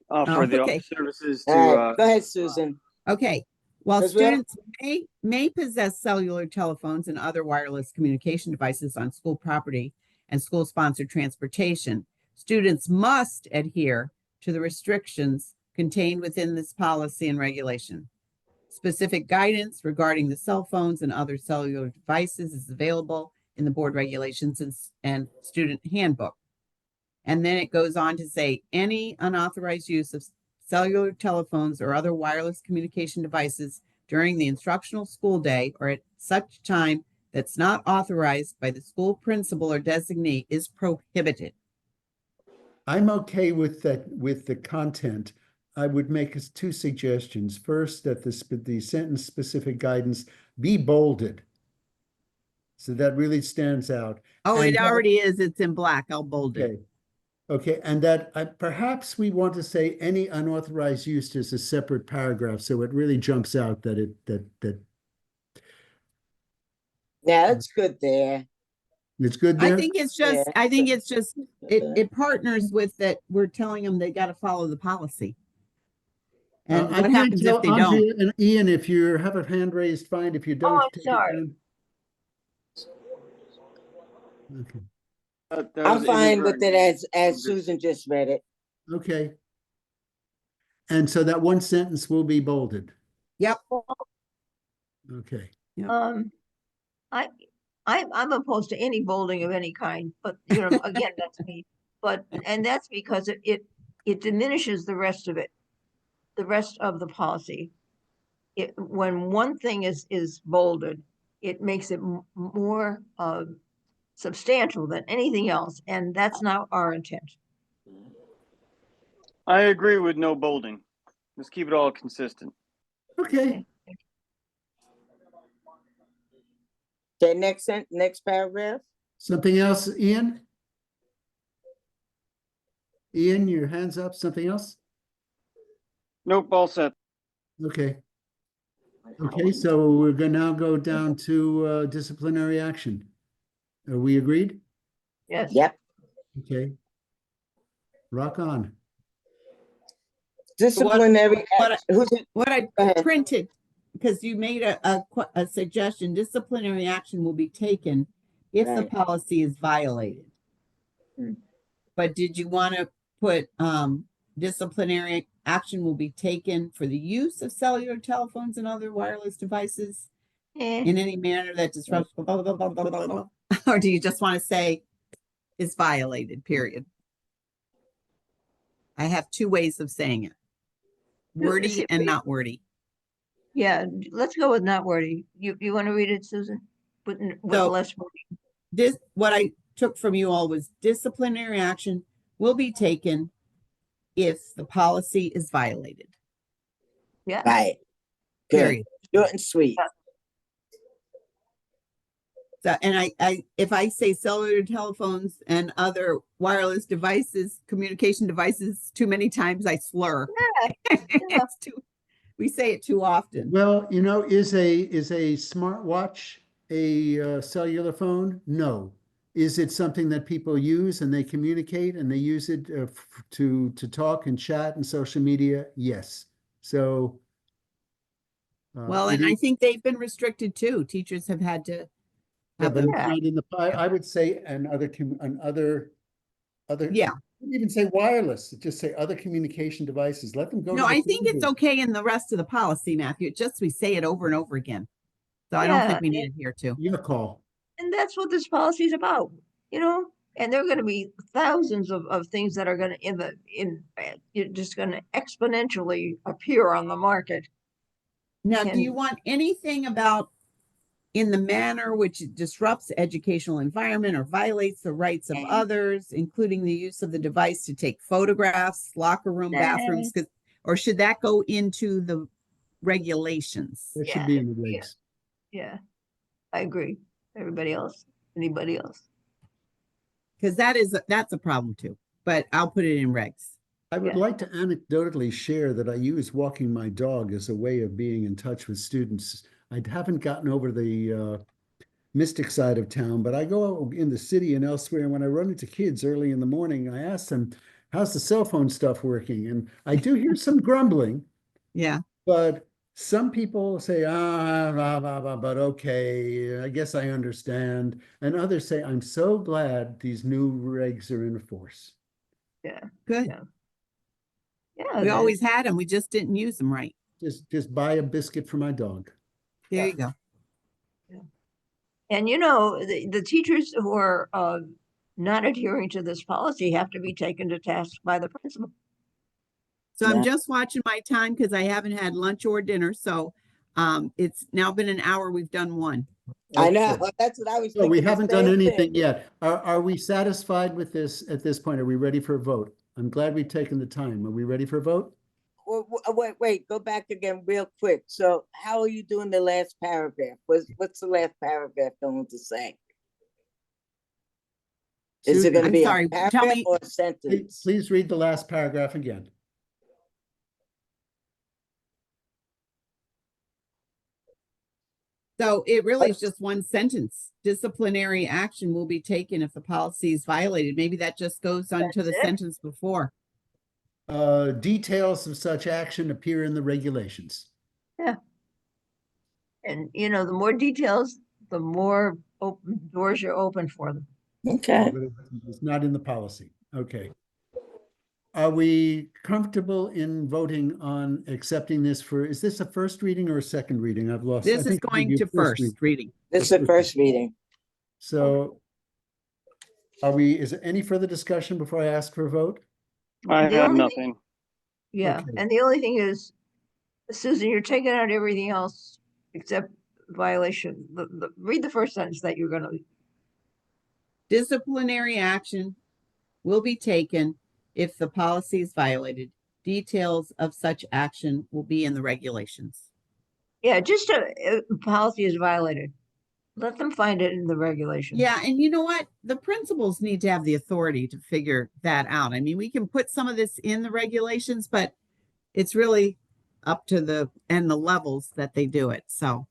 offer the
okay.
services
All
to,
right, go ahead, Susan.
Okay. While
'Cause we have-
students may possess cellular telephones and other wireless communication devices on school property and school-sponsored transportation, students must adhere to the restrictions contained within this policy and regulation. Specific guidance regarding the cell phones and other cellular devices is available in the board regulations and student handbook. And then it goes on to say any unauthorized use of cellular telephones or other wireless communication devices during the instructional school day or at such time that's not authorized by the school principal or designee is prohibited.
I'm okay with that, with the content. I would make us two suggestions. First, that the sentence specific guidance be bolded. So that really stands out.
Oh,
And
it
that-
already is. It's in black. I'll bold it.
Okay. Okay, and that perhaps we want to say any unauthorized use as a separate paragraph, so it really jumps out that
Yeah, it's good there.
it's good there.
I think it's just,
Yeah.
I think it's just, it partners with that we're telling them they got to follow the policy. And
I
what
can't
happens
tell
if they don't?
Andrea and Ian, if you have a hand raised, fine. If you don't,
I'm
take it
sorry.
down. Okay.
that
I'm
was
fine with it
inadvertent.
as Susan just read it.
Okay. And so that one sentence will be bolded.
Yep.
Okay.
I'm opposed to any bolding of any kind, but you know, again, that's me. But, and that's because it diminishes the rest of it, the rest of the policy. When one thing is bolded, it makes it more substantial than anything else, and that's not our intent.
I agree with no bolding. Let's keep it all consistent.
Okay.
Okay, next paragraph.
Something else, Ian? Ian, your hands up. Something else?
Nope, all set.
Okay. Okay, so we're gonna now go down to disciplinary action. Are we agreed?
Yes.
Yep.
Okay. Rock on.
Disciplinary
what I-
action. Who's it?
What I
Go ahead.
printed, because you made a suggestion, disciplinary action will be taken if the
Right.
policy is violated.
Hmm.
But did you want to put disciplinary action will be taken for the use of cellular telephones and other wireless devices
Eh,
in any manner that disrupts blah, blah, blah, blah, blah, blah, blah? Or do you just want to say is violated, period? I have two ways of saying it. Wordy and not wordy.
yeah, let's go with not wordy. You want to read it, Susan? With
So-
less wordy.
This, what I took from you all was disciplinary action will be taken if the policy is violated,
Yeah.
Right. Good.
period.
Short and sweet.
So, and if I say cellular telephones and other wireless devices, communication devices, too many times I slur. It's we say it too often.
Well, you know, is a smartwatch a cellular phone? No. Is it something that people use and they communicate and they use it to talk and chat and social media? Yes. So.
Well,
it
and I
is-
think they've been restricted too. Teachers have had to
Yeah,
have
but
them.
it's not in the, I would say, and other,
Yeah.
wouldn't even say wireless, just say other communication devices, let them go.
No,
to the
I think it's
phone booth.
okay in the rest of the policy, Matthew. It's just we say it over and over again. So I don't think we need it here too.
Your call.
And that's what this policy is about, you know? And there are going to be thousands of things that are going to you're just going to exponentially appear on the market.
Now, do you
And-
want anything about in the manner which disrupts educational environment or violates the rights of
Okay.
others, including the use of the device to take photographs, locker room, bathrooms, or should that go into the regulations?
That
Yeah,
should be in the regs.
Yeah, I agree. Everybody else? Anybody else?
Because that's a problem too, but I'll put it in regs.
I would
Yeah.
like to anecdotally share that I use walking my dog as a way of being in touch with students I haven't gotten over the mystic side of town, but I go out in the city and elsewhere. And when I run into kids early in the morning, I ask them, how's the cell phone stuff working? And I do hear some grumbling,
Yeah.
but some people say, but okay, I guess I understand. And others say, I'm so glad these new regs are in force.
Yeah,
Good.
Yeah. yeah.
We always had them. We just didn't use them right.
Just buy a biscuit for my dog.
There
Yeah.
you go.
And you know, the teachers who are not adhering to this policy have to be taken to task by the principal.
So I'm
Yeah.
just watching my time because I haven't had lunch or dinner. So it's now been an hour. We've done one.
I know,
Okay.
that's what I was
So we
thinking. the
haven't done
same
anything
thing.
yet. Are we satisfied with this at this point? Are we ready for a vote? I'm glad we've taken the time. Are we ready for a vote?
Wait, go back again real quick. So how are you doing the last paragraph? What's the last paragraph going to say? Is it
Susan,
gonna
I'm
be a
sorry, tell
paragraph
me-
or a
please,
sentence?
please read the last paragraph again.
So it really is just one sentence. Disciplinary action will be taken if the policy is violated. Maybe that just goes on to the
That's it.
sentence before.
Details of such action appear in the regulations.
And you know, the more details, the more open doors you're open for them.
Okay.
But it's not in the policy. Okay. Are we comfortable in voting on accepting this for, is this a first reading or a second reading? I've lost. I
This is
think it would
going
be a
to first reading.
This is the first reading.
So is there any further discussion before I ask for a vote?
I
The
have
only
nothing.
Yeah,
Okay.
and the only thing is, Susan, you're taking out everything else except violation. Read the first sentence that you're gonna.
Disciplinary action will be taken if the policy is violated. Details of such action will be in the regulations.
Yeah, just a policy is violated. Let them find it in the regulations.
Yeah, and you know what? The principals need to have the authority to figure that out. I mean, we can put some of this in the regulations, but it's really up to the levels that they do it. So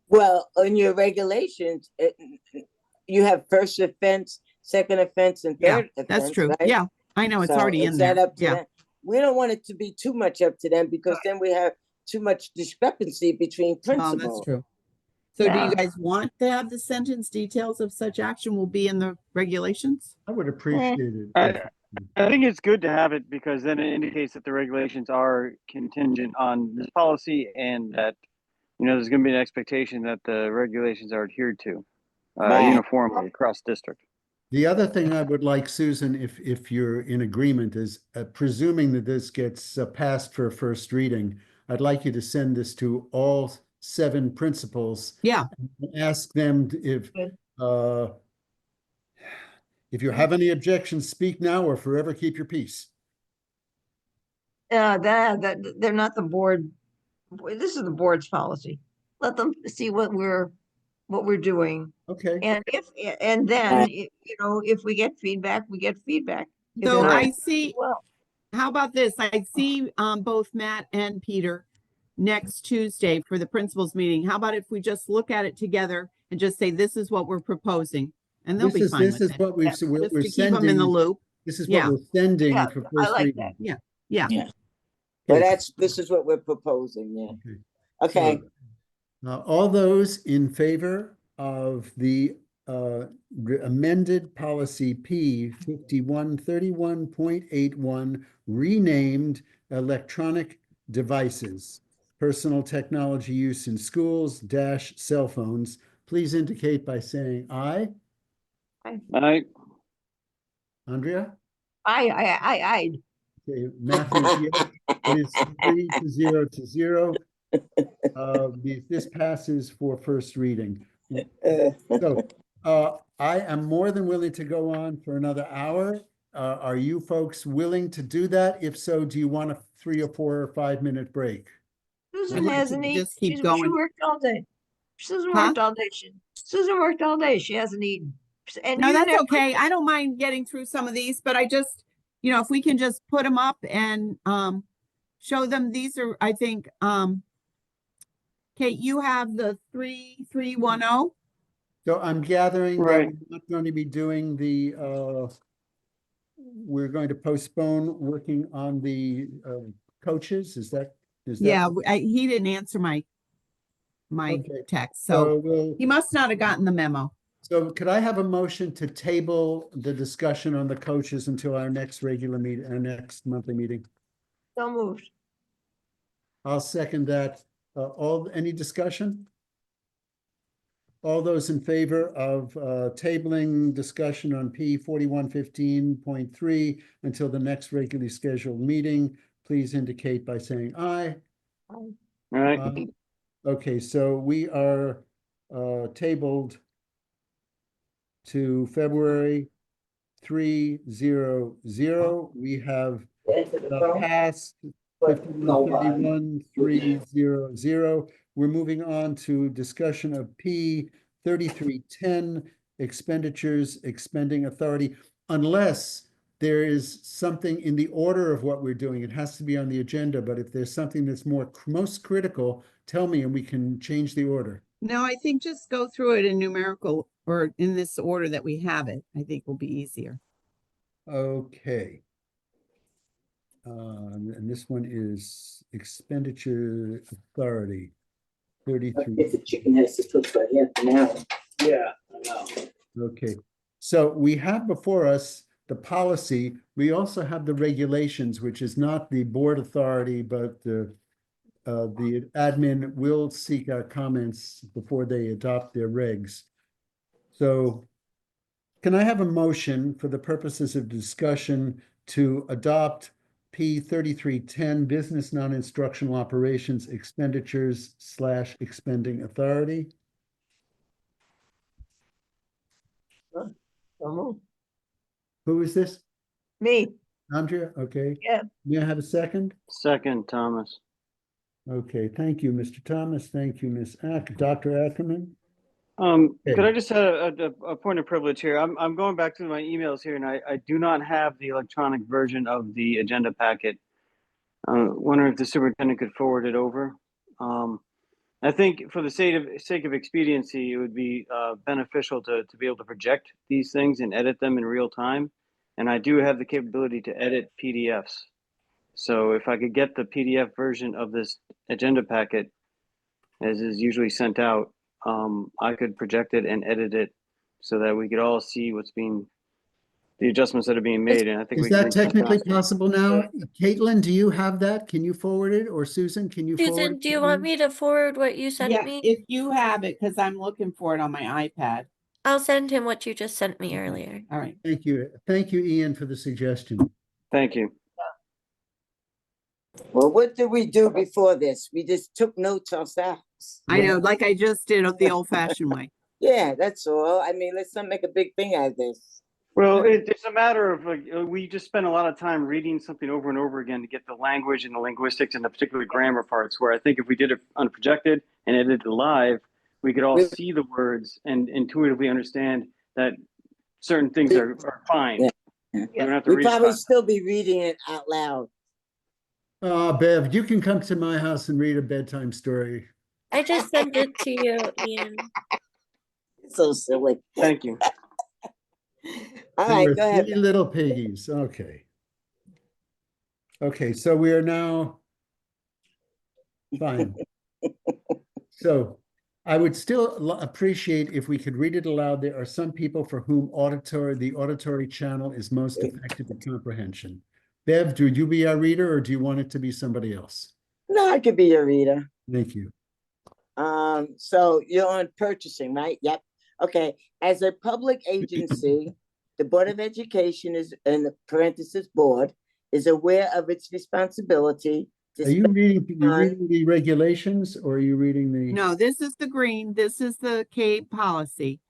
Well, in your regulations, you have first offense, second offense, and
yeah,
third offense.
that's true.
Right?
Yeah, I know it's
So
already in
is
there.
that up to
Yeah.
them? We don't want it to be too much up to them because then we have too much discrepancy between
That's
principals.
true. So do
Yeah.
you guys want to have the sentence details of such action will be in the regulations?
I would appreciate it.
I think it's good to have it because then it indicates that the regulations are contingent on this policy and that, there's going to be an expectation that the regulations are adhered to
Right.
uniformly across district.
The other thing I would like, Susan, if you're in agreement, is presuming that this gets passed for a first reading, I'd like you to send this to all 7 principals.
Yeah.
And ask them if you have any objections, speak now or forever keep your peace.
That they're not the board. This is the board's policy. Let them see what we're doing.
Okay.
And then if we get feedback, we get feedback. If
So
not,
I see,
well,
how about this? I see both Matt and Peter next Tuesday for the principals meeting. How about if we just look at it together and just say, this is what we're proposing? And they'll be fine
This
with
is
it.
what we're
Just to
sending.
keep them in the loop.
This is
Yeah.
what we're sending
Yeah,
for
I
first
like
reading.
that.
Yeah.
But
Okay.
this is what we're proposing. Yeah.
Okay.
Okay.
So, all those in favor of the amended policy P 5131.81 renamed electronic devices, personal technology use in schools - cell phones, please indicate by saying aye.
Right?
Andrea?
I.
Okay, Matthew, yes. It is 3-0. This passes for first reading. So I am more than willing to go on for another hour. Are you folks willing to do that? If so, do you want a 3 or 4 or 5 minute break?
Susan
like
hasn't
to
eaten.
just keep
She
going.
worked all day. Susan
Huh?
worked all day. Susan worked all day. She hasn't eaten. And
No,
you
that's
never-
okay. I don't mind getting through some of these, but I just, if we can just put them up and show them, these are, I think, Kate, you have the 3310?
So I'm gathering that
Right.
we're not going to be doing the, we're going to postpone working on the coaches, is that?
Yeah, he didn't answer my
Okay.
text,
So
so
we'll,
he must not have gotten the memo.
so could I have a motion to table the discussion on the coaches until our next regular meeting, our next monthly meeting?
So moved.
I'll second that. Any discussion? All those in favor of tabling discussion on P 4115.3 until the next regularly scheduled meeting, please indicate by saying aye.
All right.
Okay, so we are tabled to February 300. We have passed 5131-300. We're moving on to discussion of P 3310, expenditures, expending authority, unless there is something in the order of what we're doing. It has to be on the agenda, but if there's something that's most critical, tell me and we can change the order.
No, I think just go through it in numerical or in this order that we have it, I think will be easier.
Okay. And this one is expenditure authority, 33.
If the chicken has to cook for half an hour.
Yeah, I know.
Okay, so we have before us the policy. We also have the regulations, which is not the board authority, but the admin will seek our comments before they adopt their regs. So can I have a motion for the purposes of discussion to adopt P 3310, business non-instructional operations expenditures / expending authority?
So moved.
Who is this?
Me,
Andrea? Okay.
yeah.
May I have a second?
Second, Thomas.
Okay, thank you, Mr. Thomas. Thank you, Dr. Ackerman.
Could
Okay.
I just have a point of privilege here? I'm going back to my emails here, and I do not have the electronic version of the agenda packet. Wondering if the superintendent could forward it over. I think for the sake of expediency, it would be beneficial to be able to project these things and edit them in real time. And I do have the capability to edit PDFs. So if I could get the PDF version of this agenda packet, as is usually sent out, I could project it and edit it so that we could all see the adjustments that are being made. And I think
Is
we can
that
reach them
technically
faster.
possible now? Caitlin, do you have that? Can you forward it? Or Susan, can you forward
Susan,
it
do
to
you want me to forward what you sent
Yeah,
me?
if you have it, because I'm looking for it on my iPad.
I'll send him what you just sent me earlier.
All right.
Thank you. Thank you, Ian, for the suggestion.
Thank you.
Well, what did we do before this? We just took notes ourselves.
I know, like I just did the old fashioned way.
Yeah, that's all. I mean, let's not make a big thing out of this.
Well, it's a matter of like, we just spend a lot of time reading something over and over again to get the language and the linguistics and the particular grammar parts, where I think if we did it unprojected and edited it live, we could all
We-
see the words and intuitively understand that certain things are fine.
Yeah.
We don't have to
We'd
read
probably
it.
still be reading it out loud.
Bev, you can come to my house and read a bedtime story.
I just sent it to you, Ian.
So silly.
Thank you.
All
There
right,
were
go ahead.
3 little piggies. Okay. Okay, so we are now fine. So I would still appreciate if we could read it aloud. There are some people for whom the auditory channel is most effective in comprehension. Bev, would you be our reader or do you want it to be somebody else?
No, I could be your reader.
Thank you.
So you're on purchasing, right? Yep. Okay. As a public agency, the Board of Education is, in parenthesis board, is aware of its responsibility to
Are you reading
on-
the regulations or are you reading the?
No, this is the green, this is the Cape policy.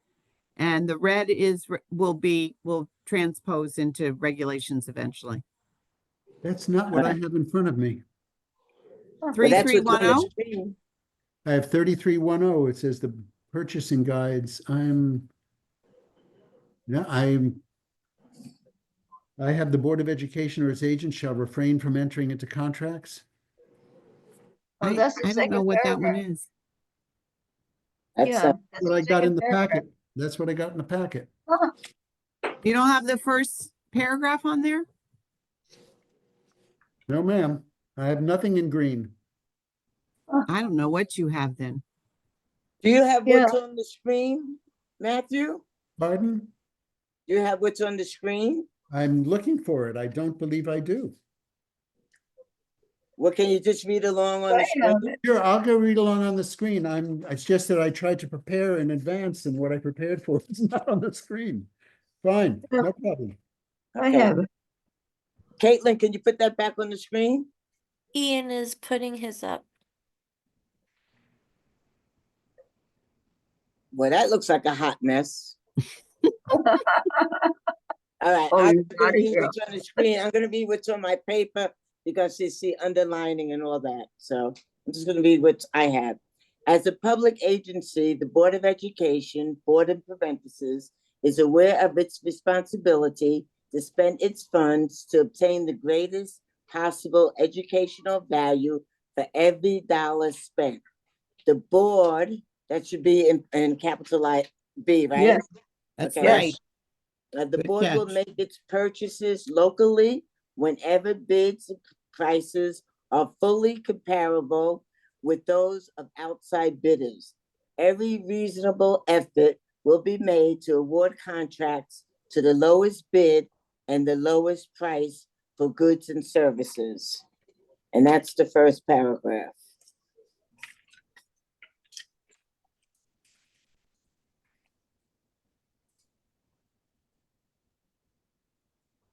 And the red will transpose into regulations eventually.
That's not what I have in front of me.
But that's what's on the
3310?
screen.
I have 3310. It says the purchasing guides. I have the Board of Education or its agent shall refrain from entering into contracts.
Oh, that's the
I don't know
second
what that one
paragraph.
is.
That's,
Yeah. that's
What I
the
got in
second
the
paragraph.
packet. That's what I got in the packet.
Huh.
You don't have the first paragraph on there?
No, ma'am. I have nothing in green.
I don't know what you have then.
do you have
Yeah.
what's on the screen, Matthew?
Pardon?
Do you have what's on the screen?
I'm looking for it. I don't believe I do.
Well, can you just read along on the
I have
screen?
it.
Sure, I'll go read along on the screen. It's just that I tried to prepare in advance and what I prepared for is not on the screen. Fine, no problem.
I
Okay.
have it.
Caitlin, can you put that back on the screen?
Ian is putting his up.
Well, that looks like a hot mess. All right,
Oh,
I'm
you're
gonna
outta
read
here.
what's on the screen. I'm gonna read what's on my paper because you see underlining and all that. So I'm just gonna read what I have. As a public agency, the Board of Education, Board in parentheses, is aware of its responsibility to spend its funds to obtain the greatest possible educational value for every dollar spent. The board, that should be in capital B, right?
Yes.
That's
Okay.
right.
The
Good
board will
catch.
make its purchases locally whenever bids and prices are fully comparable with those of outside bidders. Every reasonable effort will be made to award contracts to the lowest bid and the lowest price for goods and services. And that's the first paragraph.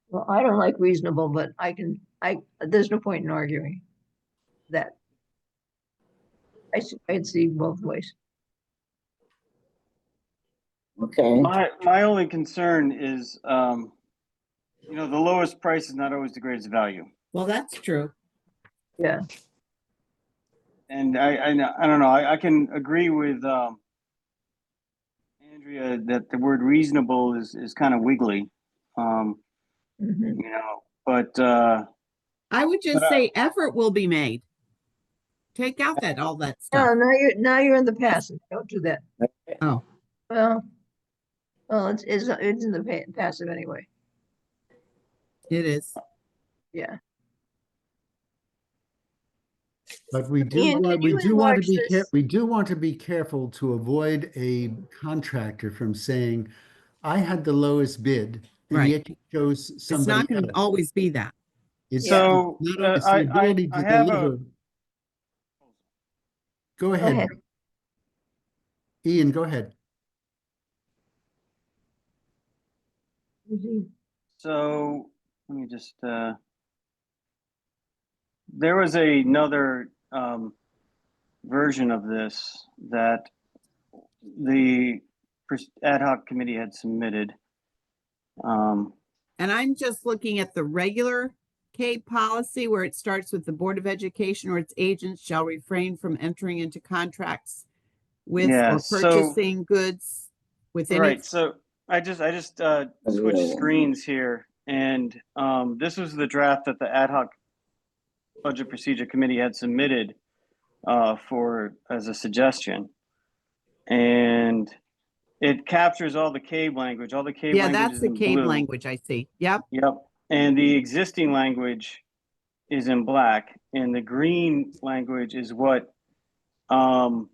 Well, I don't like reasonable, but there's no point in arguing that. I'd see both ways.
Okay.
My only concern is, you know, the lowest price is not always the greatest value.
Well, that's true.
Yeah.
And I don't know, I can agree with Andrea that the word reasonable is kind of wiggly.
Mhm.
You know, but
I would just
But,
say effort will be made. Take out all that
No,
stuff.
now you're in the passive. Don't do that.
Oh,
Well, it's in the passive anyway.
it is.
Yeah.
But we do
Ian,
want,
can
we
you
do want to
enlarge
be
this?
we do want to be careful to avoid a contractor from saying, I had the lowest bid, and
Right.
yet you chose
It's
somebody
not going to
else.
always be that.
It's
Yeah.
so
it's the ability
I
to
have
deliver. Go
Go
ahead,
ahead.
Ian, go ahead.
so let me just there was another version of this that the ad hoc committee had submitted.
And I'm just looking at the regular CABE policy where it starts with the Board of Education or its agents shall refrain from entering into contracts with
Yeah,
or
so
purchasing goods within
right.
its.
So I just switched screens here, and this was the draft that the ad hoc budget procedure committee had submitted for as a suggestion, and it captures all the CABE language. All the CABE
Yeah,
language
that's
is
the
in
CABE
blue.
language I see. Yep.
Yep. And the existing language is in black, and the green language is what the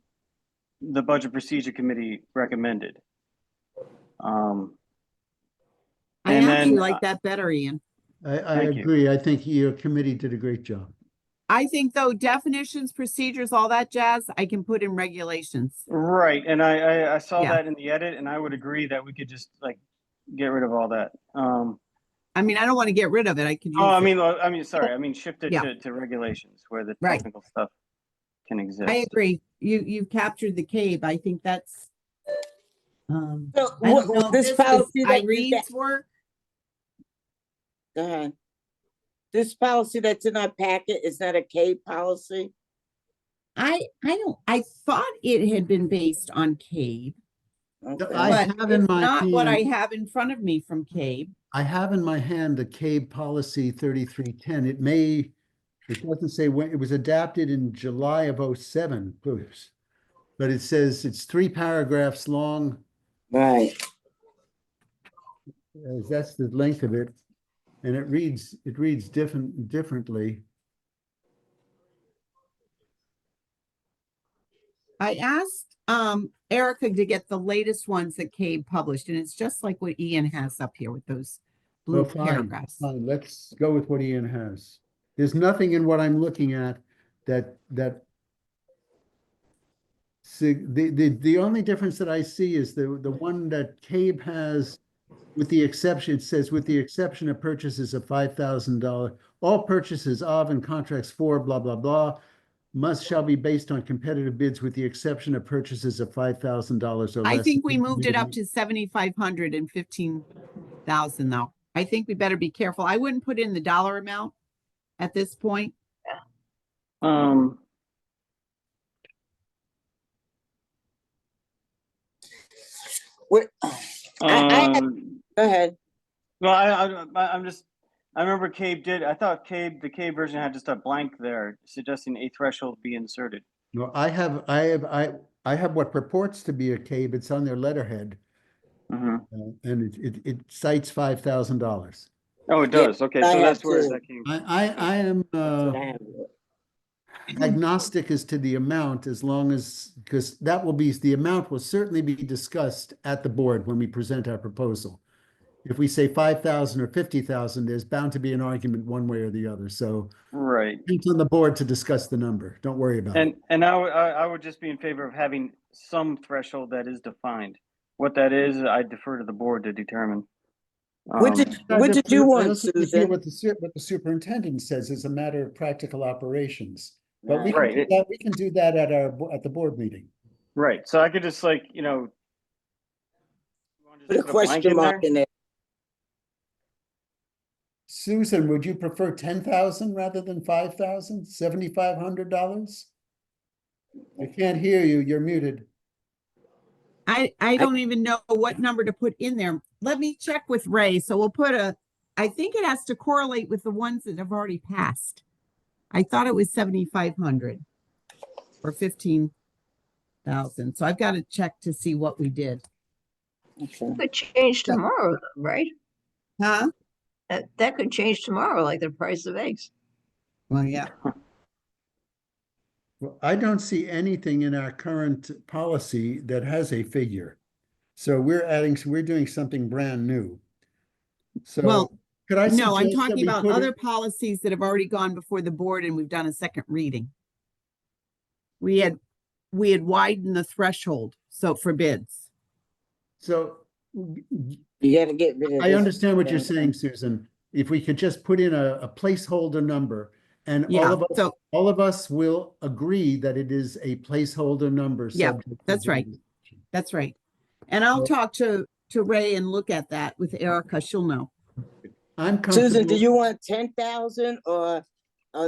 Budget Procedure Committee recommended.
I
And
actually
then,
like that better, Ian.
I
Thank you.
agree. I think your committee did a great job.
I think though definitions, procedures, all that jazz, I can put in regulations.
right, and I saw
Yeah.
that in the edit, and I would agree that we could just like get rid of all that.
I mean, I don't want to get rid of it. I could use
Oh,
it.
I mean, sorry, I mean shift it
Yeah.
to regulations where the
Right.
technical stuff can exist.
I agree. You've captured the CABE. I think that's
So
I don't know if
this
this is
policy that
Irene's work.
go ahead. This policy that's in our packet is not a CABE policy.
I thought it had been based on CABE,
Okay.
I
but
have in
it's
my
not what I
hand,
have in front of me from CABE.
I have in my hand the CABE policy 3310. It doesn't say when, it was adapted in July of '07. Bruce. but it says it's 3 paragraphs long.
Right.
That's the length of it. And it reads differently.
I asked Erica to get the latest ones that Cade published, and it's just like what Ian has up here with those blue
Well, fine,
paragraphs.
fine. Let's go with what Ian has. There's nothing in what I'm looking at that the only difference that I see is the one that Cabe has, with the exception, it says, with the exception of purchases of $5,000, all purchases of and contracts for blah, blah, blah, shall be based on competitive bids with the exception of purchases of $5,000 or less.
I think we moved it up to 7,500 and 15,000 though. I think we better be careful. I wouldn't put in the dollar amount at this point.
What? Go ahead.
Well, I remember Cabe did. I thought the Cabe version had just a blank there, suggesting a threshold be inserted.
No, I have what purports to be a Cabe. It's on their letterhead, and it cites $5,000.
Oh, it does. Okay, so that's where that came from.
I am agnostic as to the amount, as long as, because the amount will certainly be discussed at the board when we present our proposal. If we say 5,000 or 50,000, there's bound to be an argument one way or the other. So
Right.
it's on the board to discuss the number. Don't worry about it.
And I would just be in favor of having some threshold that is defined. What that is, I defer to the board to determine.
What did you want, Susan?
What the superintendent says is a matter of practical operations. But we
Right.
can do that at the board meeting.
Right. So I could just
Put a question mark in there.
Susan, would you prefer 10,000 rather than 5,000? $7,500? I can't hear you. You're muted.
I don't even know what number to put in there. Let me check with Ray. So we'll put I think it has to correlate with the ones that have already passed. I thought it was 7,500 or 15,000. So I've got to check to see what we did.
Could change tomorrow, right?
Huh?
That could change tomorrow, like the price of eggs.
Well, yeah.
Well, I don't see anything in our current policy that has a figure. So we're doing something brand new. So
Well,
could I
no, I'm
suggest that
talking
we
about
put
other
it-
policies that have already gone before the board and we've done a second reading. We had widened the threshold, so for bids.
So
You gotta get rid of
I
this.
understand what you're saying, Susan. If we could just put in a placeholder number, and
Yeah,
all of us will agree that it is a placeholder number.
Yeah,
subject to
that's right.
bidding.
That's right. And I'll
Well-
talk to Ray and look at that with Erica. She'll know.
I'm comfortable.
Susan, do you want 10,000 or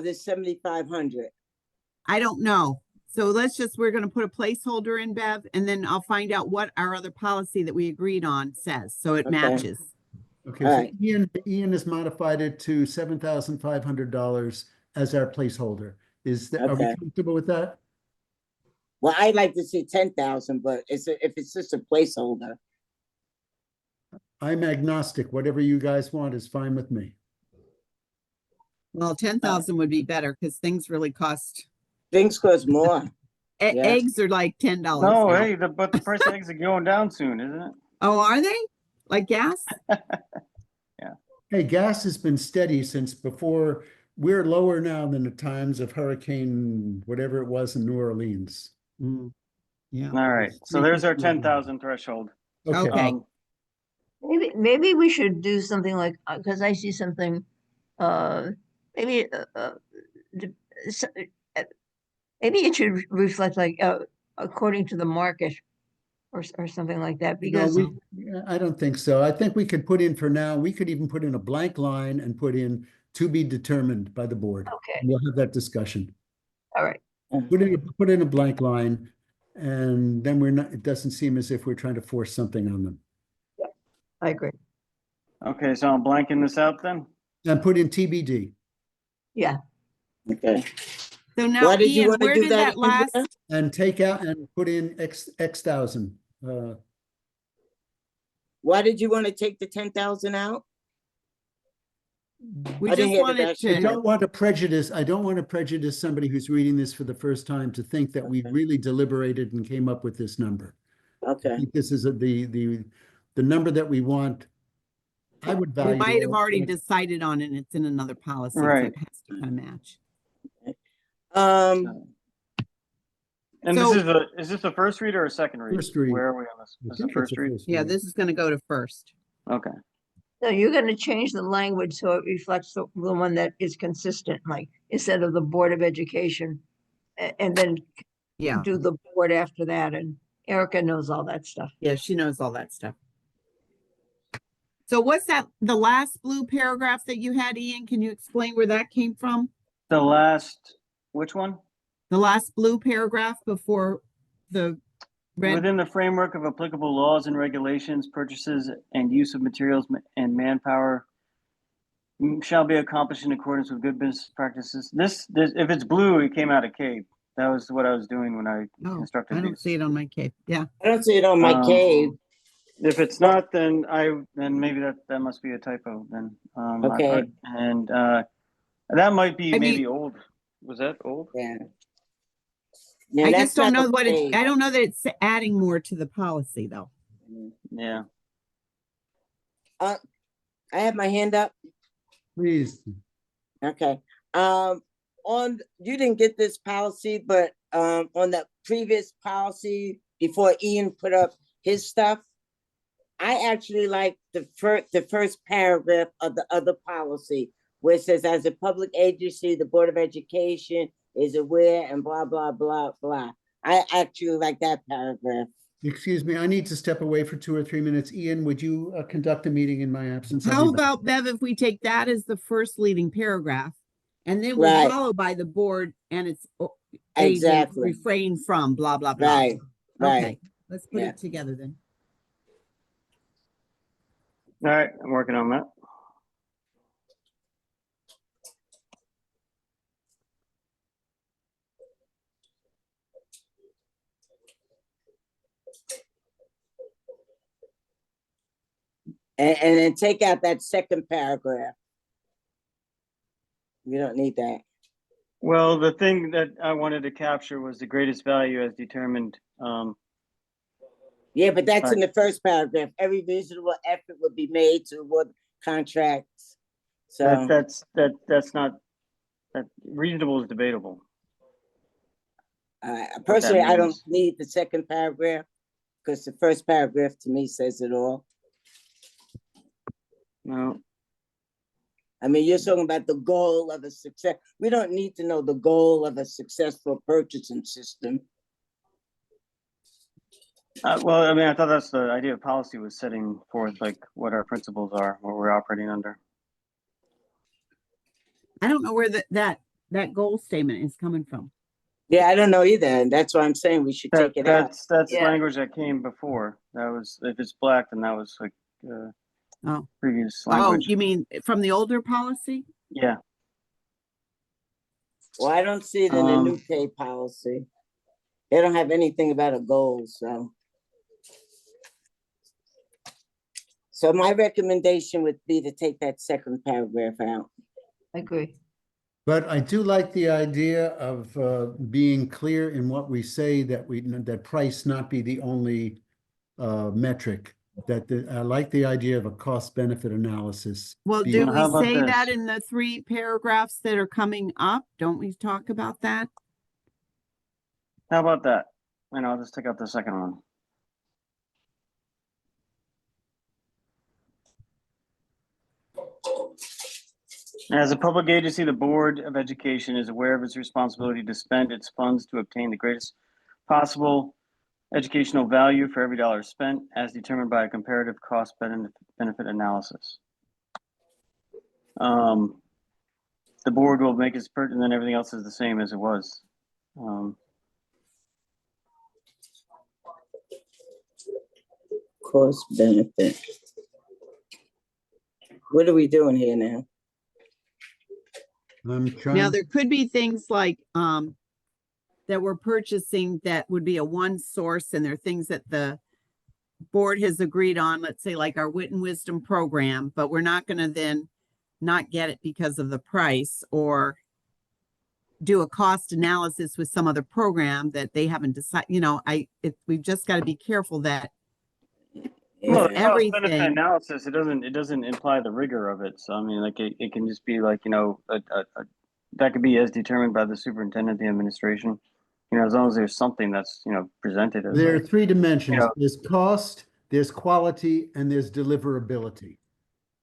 this 7,500?
I don't know. So we're going to put a placeholder in, Bev, and then I'll find out what our other policy that we agreed on says, so it
Okay.
matches.
Okay,
All
so
right.
Ian has modified it to $7,500 as our placeholder. Are we
Okay.
comfortable with that?
Well, I'd like to see 10,000, but if it's just a placeholder.
I'm agnostic. Whatever you guys want is fine with me.
Well, 10,000 would be better because things really cost.
Things cost more. Yeah.
Eggs are like $10
No,
now.
hey, but the price of eggs are going down soon, isn't it?
Oh, are they? Like gas?
Hey, gas has been steady since before. We're lower now than the times of Hurricane, whatever it was in New Orleans.
Yeah.
All right. So there's our 10,000 threshold.
Okay.
Maybe we should do something like, because I see something, maybe maybe it should reflect like according to the market or something like that, because
I don't think so. I think we could put in for now, we could even put in a blank line and put in to be determined by the board.
okay,
We'll have that discussion.
all right.
Put in a blank line, and then it doesn't seem as if we're trying to force something on them.
I agree.
Okay, so I'm blanking this out then.
And put in TBD.
Yeah.
Okay.
So now,
Why did you
Ian,
wanna
where
do
did
that
that
again,
last
Jeff?
and take out and put in X thousand.
Why did you want to take the 10,000 out?
We
I didn't
just
hear the
wanted
rationale.
I
to,
don't want to prejudice somebody who's reading this for the first time to think that we really deliberated and came up with this number. I
Okay,
think this is the number that we want. I would
we
value.
might have already
it.
decided on it and it's in another policy, so
Right.
it has to kind of match.
And
So-
is this the first read or a second read?
First read.
Where are we on this?
I
This is the
think it's
first
the
read?
first
Yeah,
read.
this is gonna go to first.
Okay.
So you're gonna change the language so it reflects the one that is consistent, like instead of the Board of Education. And then
Yeah,
do the board after that, and Erica knows all that stuff.
yeah, she knows all that stuff. So what's that, the last blue paragraph that you had, Ian? Can you explain where that came from?
The last, which one?
The last blue paragraph before the red?
Within the framework of applicable laws and regulations, purchases and use of materials and manpower shall be accomplished in accordance with good business practices. This, if it's blue, it came out of cave. That was what I was doing when I
Oh,
constructed
I don't
these.
see it on my cape. Yeah,
I don't see it on my cave.
If it's not, then maybe that must be a typo then.
Okay.
That might be
I
maybe
mean-
old. Was that old?
Yeah. Yeah,
I
that's
just don't
not
know what it,
okay.
I don't know that it's adding more to the policy though.
Yeah.
I have my hand up.
Please.
Okay. You didn't get this policy, but on the previous policy before Ian put up his stuff, I actually like the first paragraph of the other policy where it says, as a public agency, the Board of Education is aware and blah, blah, blah, blah. I actually like that paragraph.
Excuse me, I need to step away for 2 or 3 minutes. Ian, would you conduct a meeting in my absence? I'll
How
be back.
about, Bev, if we take that as the first leading paragraph? And then we
Right.
follow by the board and it's agents
Exactly.
refrain from blah, blah, blah.
Right, right.
Okay, let's put
Yeah.
it together then.
All right, I'm working on that.
And then take out that second paragraph. We don't need that.
Well, the thing that I wanted to capture was the greatest value as determined.
Yeah, but that's in the first paragraph. Every reasonable effort would be made to award contracts. So,
That's not, that reasonable is debatable.
personally, I don't
means.
need the second paragraph because the first paragraph to me says it all.
No,
I mean, you're talking about the goal of a success. We don't need to know the goal of a successful purchasing system.
well, I mean, I thought that's the idea of policy, was setting forth like what our principles are, what we're operating under.
I don't know where that goal statement is coming from.
Yeah, I don't know either. And that's why I'm saying we should take it out.
That's
Yeah.
language that came before. That was, if it's black, then that was like
Oh,
previous
oh,
language.
you mean from the older policy?
Yeah.
Well, I don't see it in the new pay policy. They don't have anything about a goal, so. So my recommendation would be to take that second paragraph out.
I agree.
But I do like the idea of being clear in what we say, that price not be the only metric. I like the idea of a cost benefit analysis.
Well,
Be-
do
How
we
about
say that
this?
in the 3 paragraphs that are coming up? Don't we talk about that?
How about that? And I'll just take out the second one. As a public agency, the Board of Education is aware of its responsibility to spend its funds to obtain the greatest possible educational value for every dollar spent, as determined by a comparative cost benefit analysis. The board will make its and then everything else is the same as it was.
Cost benefit. What are we doing here now?
I'm
Now,
trying,
there could be things like, that we're purchasing that would be a one source, and there are things that the board has agreed on, let's say like our Wit and Wisdom program, but we're not going to then not get it because of the price, or do a cost analysis with some other program that they haven't decided, we've just got to be careful that
Well,
with
the cost benefit
everything,
analysis, it doesn't imply the rigor of it. So I mean, like it can just be like, that could be as determined by the superintendent, the administration, as long as there's something that's, presented as
There are
a,
three dimensions.
know-
There's cost, there's quality, and there's deliverability.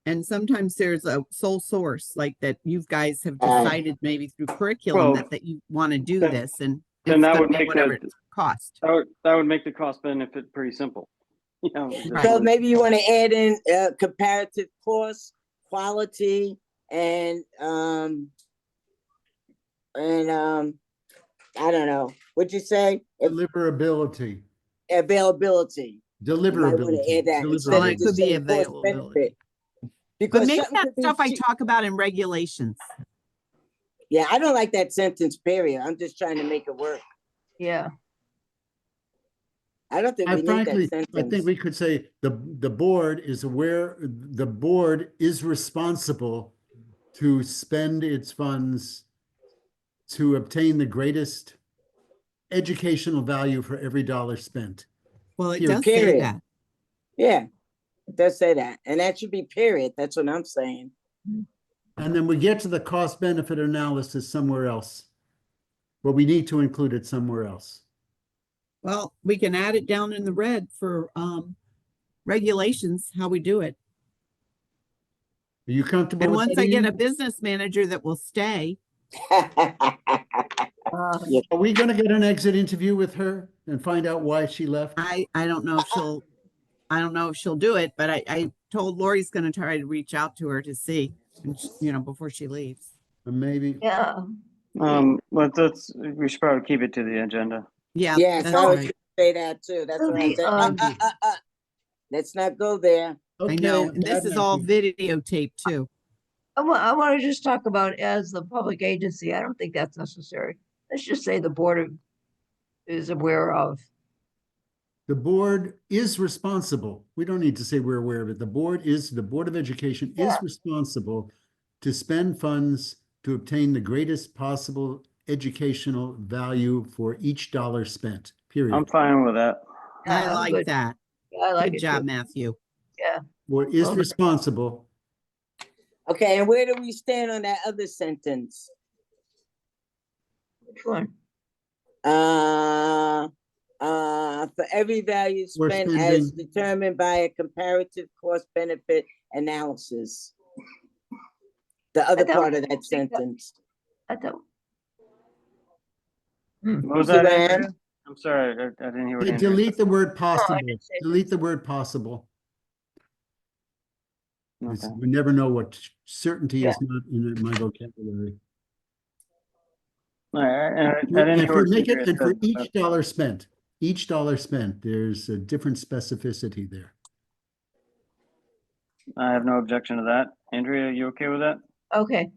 and sometimes there's a sole source, like that you guys have
Uh,
decided maybe through curriculum
Well,
that you want to do
then-
this, and
then
it's
that
going
would
to be
make
whatever
the-
it's cost.
that would make the cost benefit pretty simple. Just
Right.
So
like-
maybe you want to add in comparative cost, quality, and I don't know. What'd you say?
Deliverability.
Availability. You might want to
Deliverability.
add that instead
Well,
of
it
Deliverability.
could
just
be
saying cost
availability.
benefit.
But
Because
maybe
something
that
could be
stuff I
cheap.
talk about in regulations.
Yeah, I don't like that sentence, period. I'm just trying to make it work.
Yeah,
I don't think we need
Frankly,
that
I think
sentence.
we could say the board is aware, the board is responsible to spend its funds to obtain the greatest educational value for every dollar spent.
Well, it
Period.
does say
Period.
that.
Yeah, it does say that. And that should be period. That's what I'm saying.
And then we get to the cost benefit analysis somewhere else. But we need to include it somewhere else.
Well, we can add it down in the red for regulations, how we do it.
Are you comfortable
And
with
once
that,
I get
Ian?
a business manager that will stay,
Yeah.
Are we gonna get an exit interview with her and find out why she left?
I don't know if she'll do it, but I told Lori's going to try to reach out to her to see, before she leaves.
Or maybe,
yeah.
we should probably keep it to the agenda.
Yeah,
Yes,
that's
I was
right.
gonna say that too. That's
So
what I'm
the,
saying. Let's not go there.
I know,
okay,
and this is all videotaped too.
I want to just talk about as the public agency. I don't think that's necessary. Let's just say the is aware of.
the board is responsible. We don't need to say we're aware of it. The Board of Education is
Yeah.
responsible to spend funds to obtain the greatest possible educational value for each dollar spent,
I'm
period.
fine with that.
I
I'm
like
good.
that.
Yeah, I like
Good
it
job,
too.
Matthew.
Yeah.
Board is
Well,
responsible.
Okay, and where do we stand on that other sentence?
Which one?
For every value
We're
spent as
spending-
determined by a comparative cost benefit analysis. The other
thought
part of
we
that
said that.
sentence.
I thought.
What was
See
that,
what I
Andrea?
am?
I'm sorry, I didn't hear what
Hey,
Andrea
delete
said.
the word possible.
didn't say that.
Delete the word possible.
Okay.
We never know what certainty is
Yeah.
not in my vocabulary.
All right, and I didn't
And
hear
for
what
make it,
Andrea
and for
said,
each
but
dollar spent, there's a different specificity there.
I have no objection to that. Andrea, you okay with that?
Okay.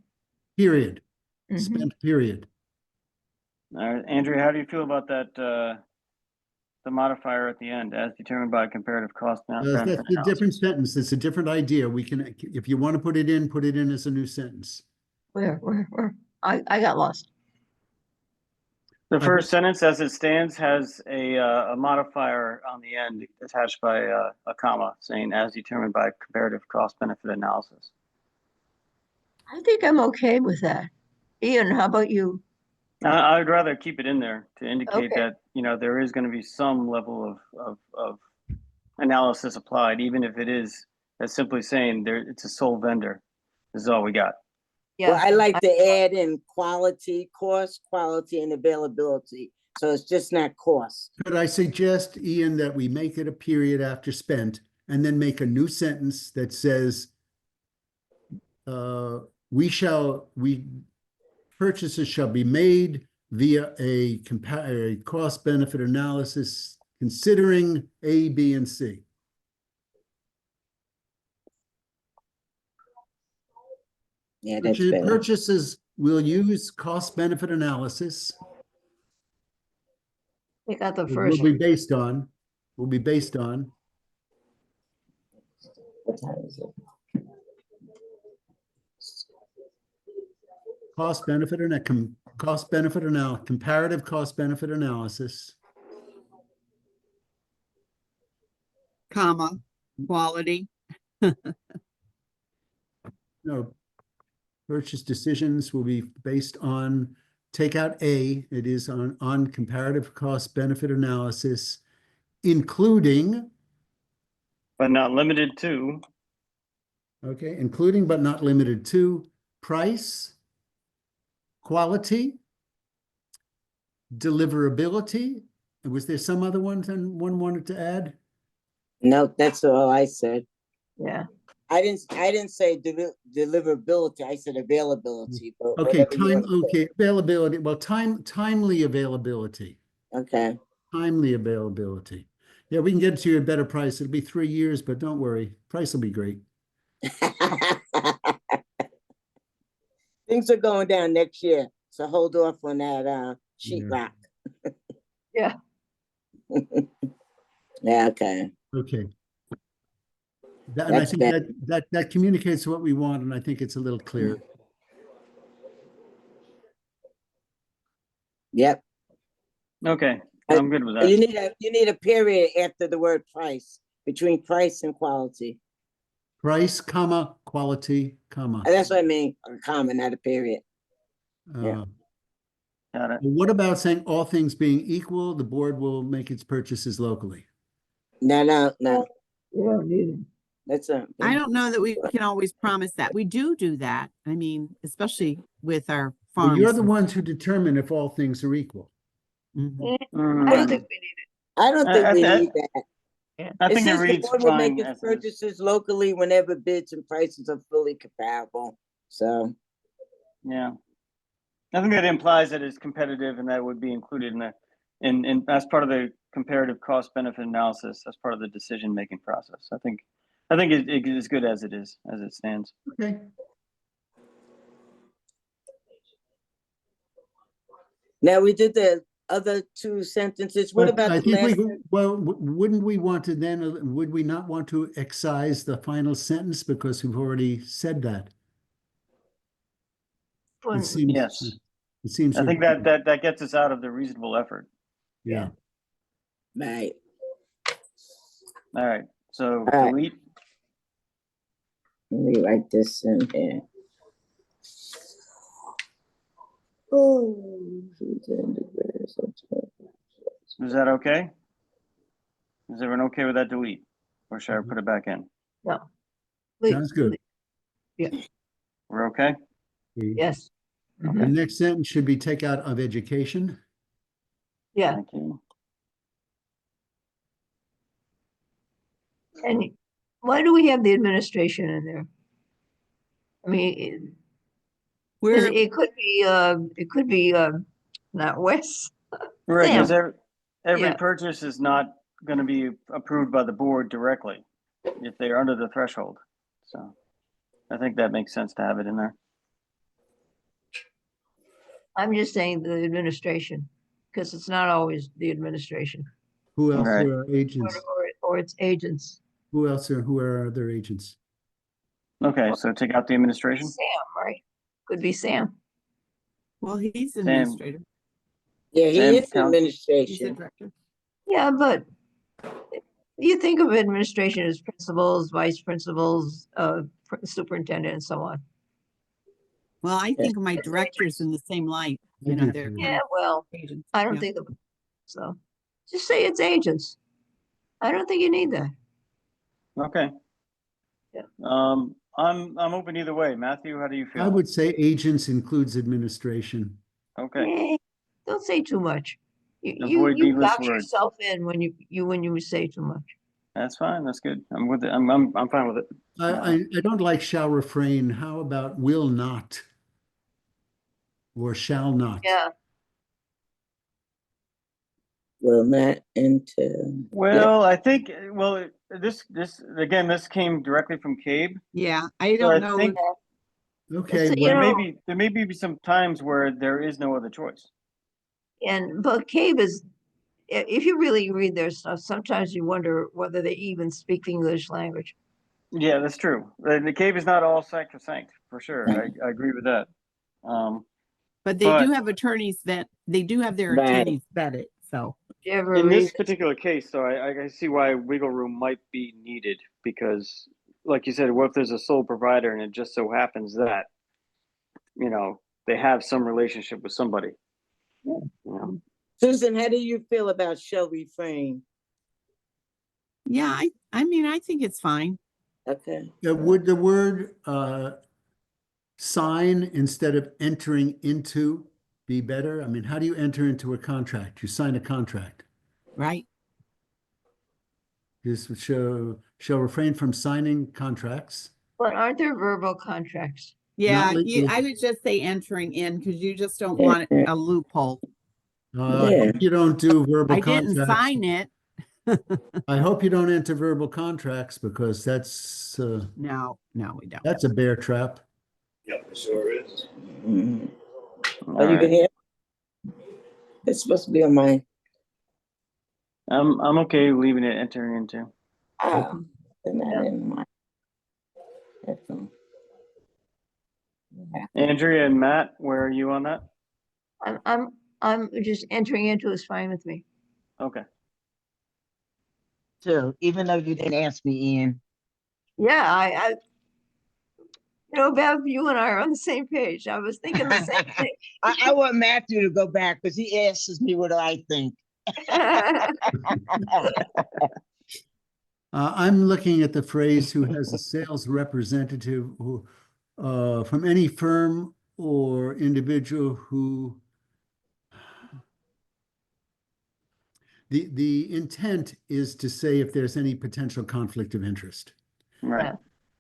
Period.
Mhm.
Spent, period.
All right, Andrea, how do you feel about that, the modifier at the end, as determined by comparative cost benefit
That's a different
analysis?
sentence. It's a different idea. We can, if you want to put it in as a new sentence.
Where? I got lost.
The first sentence, as it stands, has a modifier on the end attached by a comma, saying as determined by comparative cost benefit analysis.
I think I'm okay with that. Ian, how about you?
I'd rather keep it in there to indicate
Okay.
that, there is going to be some level of analysis applied, even if it is as simply saying it's a sole vendor. This is all we got.
Yeah.
Well, I like to add in quality, cost, quality, and availability. So it's just not cost.
Could I suggest, Ian, that we make it a period after spent and then make a new sentence that says, purchases shall be made via a cost benefit analysis considering A, B, and C.
Yeah, that's better.
Purchases will use cost benefit analysis
Take out the
Will
first.
be based on, will be based on,
What time is it?
cost benefit comparative cost benefit analysis,
Comma, quality.
no, purchase decisions will be based on, take out A, it is on comparative cost benefit analysis, including,
But not limited to.
okay, including but not limited to price, quality, deliverability. Was there some other one that one wanted to add?
No, that's all I said.
Yeah.
I didn't say deliverability. I said availability. But
Okay,
whatever you want to say.
okay, availability, well, timely availability,
Okay.
timely availability. Yeah, we can get it to you at a better price. It'll be 3 years, but don't worry, price will be great.
Things are going down next year, so hold off on that sheetrock.
Yeah.
Yeah, okay.
Okay. And I
That's
think
better.
that communicates what we want, and I think it's a little clearer.
Yep.
Okay, I'm good with that.
You need a period after the word price, between price and quality.
Price, comma, quality, comma.
And that's what I mean, a comma, not a period. Yeah.
Got it.
What about saying all things being equal, the board will make its purchases locally?
No.
You don't need it.
That's a.
I don't know that we can always promise that. We do that. I mean, especially with our
Well,
farms.
you're the ones who determine if all things are equal.
Mhm.
I don't think we need
I don't think we need that.
it.
I
It
think it
says the
reads
board will
fine
make its
as is.
purchases locally whenever bids and prices are fully comparable. So,
Yeah. I think that implies that it's competitive and that would be included in as part of the comparative cost benefit analysis, as part of the decision-making process. I think it is good as it is, as it stands.
Okay.
now we did the other two sentences. What
But
about
I
the
think
last?
well, wouldn't we want to then, would we not want to excise the final sentence because we've already said that? It seems,
Yes.
it seems.
I think that gets us out of the reasonable effort.
Yeah.
Right.
All right. So
All right.
delete.
Let me write this in here. Oh,
Is that okay? Is everyone okay with that delete? Or should I put it back in?
No. Please,
Sounds good.
We're okay?
Yes.
The next sentence should be take out of education.
Yeah.
Thank you.
And why do we have the administration in there? I mean,
We're,
it could be not Wes.
Right, because
Sam.
every
Yeah.
purchase is not going to be approved by the board directly if they're under the threshold. So I think that makes sense to have it in there.
I'm just saying the administration, because it's not always the administration
Who else
Right.
are agents?
or its agents.
Who are other agents?
Okay, so take out the administration.
Sam, right? Could be Sam.
well, he's administrator.
Yeah, he
Sam,
is
count.
He's the
administration.
director.
Yeah, but you think of administration as principals, vice principals, superintendent, and so on.
Well, I think of my directors in the same light. You know, they're kind
Yeah,
of
well,
agents.
I don't
Yeah.
think of so. Just say it's agents. I don't think you need that.
Okay.
Yeah.
I'm open either way. Matthew, how do you feel?
I would say agents includes administration.
Okay.
Don't say too much.
Avoid
You
needless
box
words.
yourself in when you say too much.
That's fine. That's good. I'm with it. I'm fine with it.
I don't like shall refrain. How about will not? Or shall not?
Yeah.
Will not enter.
Well, I think this again, this came directly from Cabe.
Yeah, I
So I
don't know.
think
Okay,
So, you
well,
know,
there may be some times where there is no other choice.
but Cabe is if you really read their stuff, sometimes you wonder whether they even speak the English language.
Yeah, that's true. The cave is not all sacrosanct, for sure. I agree with that.
But they
But
do have attorneys that, they do have their
Right.
attorneys vetted, so.
Do you ever
in
read
this
it?
particular case, though, I see why wiggle room might be needed because, like you said, what if there's a sole provider and it just so happens that, they have some relationship with somebody? You know?
Susan, how do you feel about shall refrain?
Yeah, I mean, I think it's fine.
Okay.
Would the word sign instead of entering into be better? I mean, how do you enter into a contract? You sign a contract.
Right?
This shall refrain from signing contracts.
But aren't there verbal contracts?
Yeah,
legally.
I would just say entering in because you just don't want a loophole.
I hope you don't do verbal
I didn't
contracts.
sign it.
I hope you don't enter verbal contracts because that's
No, we don't.
a bear trap.
Yep, it sure is.
Mhm.
All
Oh, you can
right.
hear? It's supposed to be on my,
I'm okay leaving it entering into.
they're not in my headphone.
Andrea and Matt, where are you on that?
I'm just entering into is fine with me.
Okay.
Too, even though you didn't ask me, Ian.
Yeah, Bev, you and I are on the same page. I was thinking the same thing.
I want Matthew to go back because he asks me what I think.
I'm looking at the phrase who has a sales representative who, from any firm or individual who the intent is to say if there's any potential conflict of interest.
Right.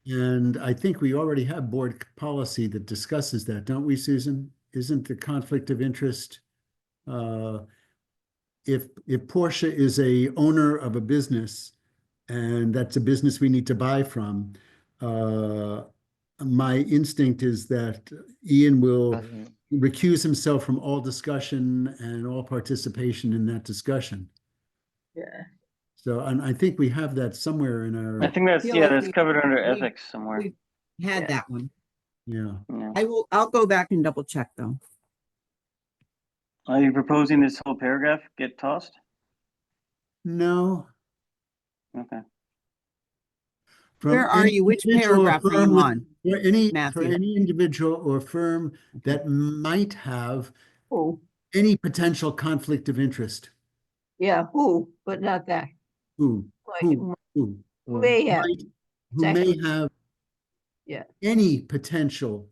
And I think we already have board policy that discusses that, don't we, Susan? Isn't the conflict of interest, if Portia is a owner of a business and that's a business we need to buy from, my instinct is that Ian will recuse himself from all discussion and all participation in that discussion.
Yeah.
So, and I think we have that somewhere in
I
our,
think that's
feel like
that's covered under ethics somewhere.
We had
Yeah.
that one.
yeah.
Yeah.
I'll go back and double check though.
Are you proposing this whole paragraph get tossed?
No.
Okay.
From
Where are
any
you? Which
individual or
paragraph are
firm
you
with-
on,
For any
Matthew?
individual or firm that might have
Who?
any potential conflict of interest.
Yeah, who, but not that.
Who
Who may have.
might, who may
Exactly.
have
Yeah.
any potential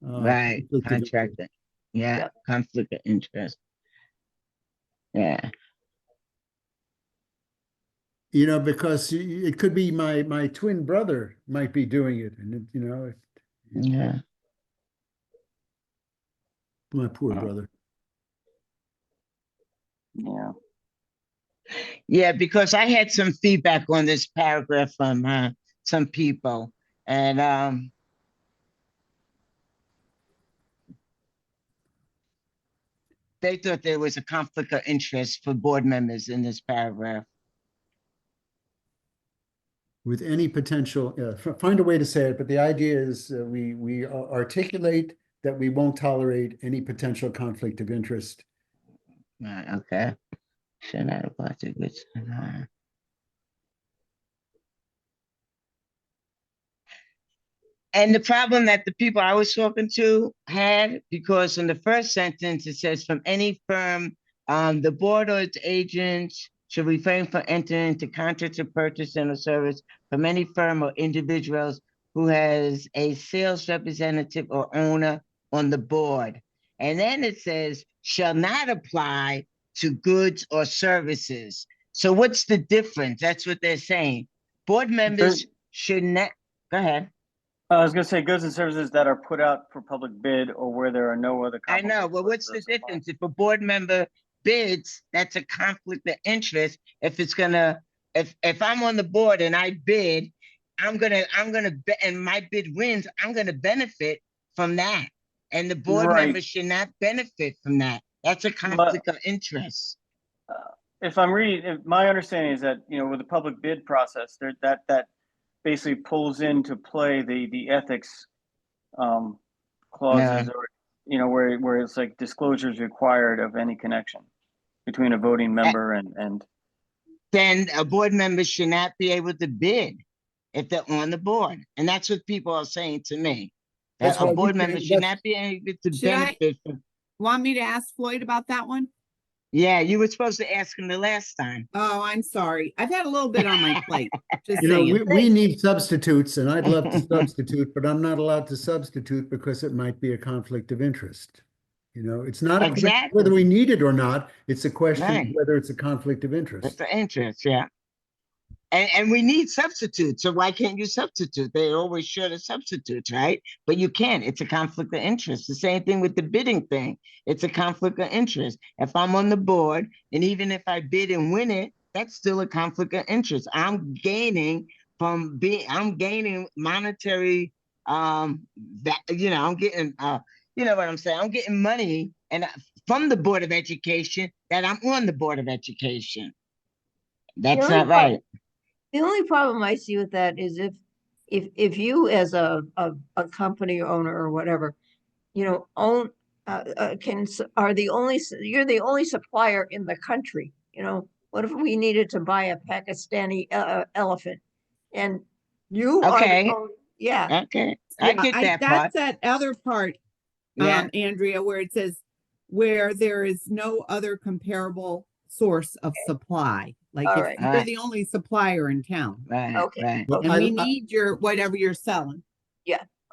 Right,
conflict of interest.
contractor. Yeah,
Yeah.
conflict of interest. Yeah,
Because it could be my twin brother might be doing it, and
yeah.
my poor brother.
Yeah.
Yeah, because I had some feedback on this paragraph from some people, and they thought there was a conflict of interest for board members in this paragraph.
With any potential, find a way to say it, but the idea is we articulate that we won't tolerate any potential conflict of interest.
Right, okay. Should not apply to goods. And the problem that the people I was talking to had, because in the first sentence, it says from any firm, the board or its agents should refrain from entering into contracts of purchase and a service from any firm or individuals who has a sales representative or owner on the board. And then it says shall not apply to goods or services. So what's the difference? That's what they're saying. Board members should not, go ahead.
I was going to say goods and services that are put out for public bid or where there are no other.
I know, but what's the difference? If a board member bids, that's a conflict of interest. If it's gonna, if I'm on the board and I bid, I'm gonna and my bid wins, I'm gonna benefit from that. And the board
Right.
members should not benefit from that. That's a conflict of interest.
if I'm reading, if my understanding is that, you know, with the public bid process, there, that basically pulls into play the ethics clauses, or, you know, where it's like disclosure is required of any connection between a voting member and
Then a board member should not be able to bid if they're on the board. And that's what people are saying to me. That
That's why
a
we
board
can't-
member should
that's-
not be able to
Should I-
benefit from.
Want me to ask Floyd about that one?
Yeah, you were supposed to ask him the last time.
Oh, I'm sorry. I've had a little bit on my plate. Just
You know,
saying.
we need substitutes, and I'd love to substitute, but I'm not allowed to substitute because it might be a conflict of interest. You know, it's not a question
Exactly.
whether we need it or not. It's a question of
Right.
whether it's a conflict of
That's
interest.
the interest, yeah. And we need substitutes, so why can't you substitute? They're always short of substitutes, right? But you can't. It's a conflict of interest. The same thing with the bidding thing. It's a conflict of interest. If I'm on the board, and even if I bid and win it, that's still a conflict of interest. I'm gaining monetary, that, you know, I'm getting, you know what I'm saying? I'm getting money and from the Board of Education that I'm on the Board of Education. That's
only
not right.
The only problem I see with that is if you as a company owner or whatever, you know, you're the only supplier in the country, you know, what if we needed to buy a Pakistani elephant and you are
Okay.
the only, yeah,
Okay, I get that part.
That's that other part,
Yeah,
Andrea, where it says where there is no other comparable source of supply. Like
All
if
right.
you're the only supplier in town
right,
Okay.
right.
Well,
and we need your whatever you're selling.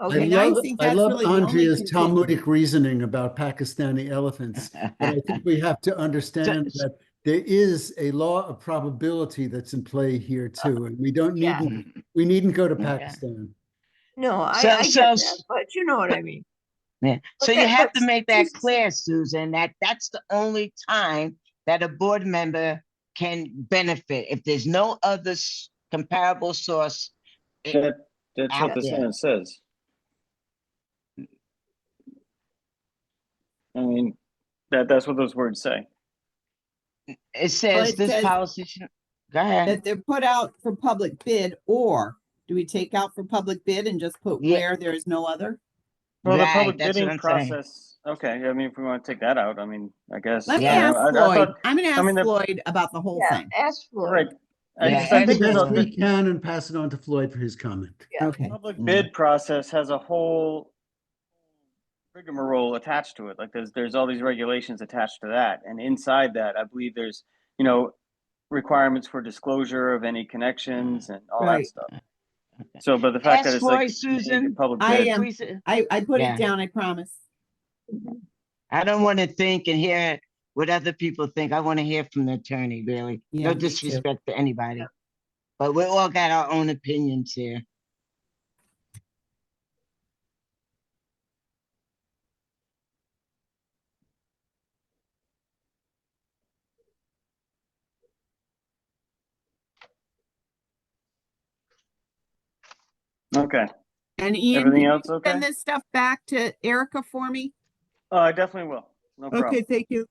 okay.
And I
I
think
I
that's
love
really the only
Andrea's
conti-
Talmudic reasoning about Pakistani elephants, but I think we have to understand
So-
that there is a law of probability that's in play here too, and we don't
Yeah.
we needn't go to
Okay.
Pakistan.
No, I
So-
get
so-
that, but you know what I mean.
Yeah.
But
So you
that-
have to
but
make that
this-
clear, Susan, that that's the only time that a board member can benefit. If there's no other comparable source.
that's what
Out
the
there.
sentence says. I mean, that's what those words say.
It says
it
this
says
policy should, go ahead.
that they're put out for public bid, or do we take out for public bid and just put
Yeah.
where there is no other?
Well, the
Right,
public
that's what
bidding
I'm saying.
process. Okay, I mean, if we want to take that out, I mean, I guess.
Let me
Yeah.
ask
I
Floyd.
thought,
I'm gonna
I mean,
ask
the-
Floyd about the whole
Yeah,
thing.
ask Floyd.
right.
Yeah,
Because I
Do
think
the
there's
best
a,
we can and pass it on to Floyd for his comment.
Yeah.
Okay.
public bid process has a whole rigmarole attached to it. Like there's all these regulations attached to that, and inside that, I believe there's, you know, requirements for disclosure of any connections and all that
Right.
stuff. So, but the fact that
Ask
it's like
Floyd, Susan.
public
I
bid,
am.
Please,
I put
Yeah.
it down, I promise.
I don't want to think and hear what other people think. I want to hear from the attorney, really.
Yeah,
No
me too.
disrespect to anybody. But we all got our own opinions here.
okay.
And Ian,
Everything
can you
else okay?
send this stuff back to Erica for me?
I definitely will. No
Okay,
problem.
thank you.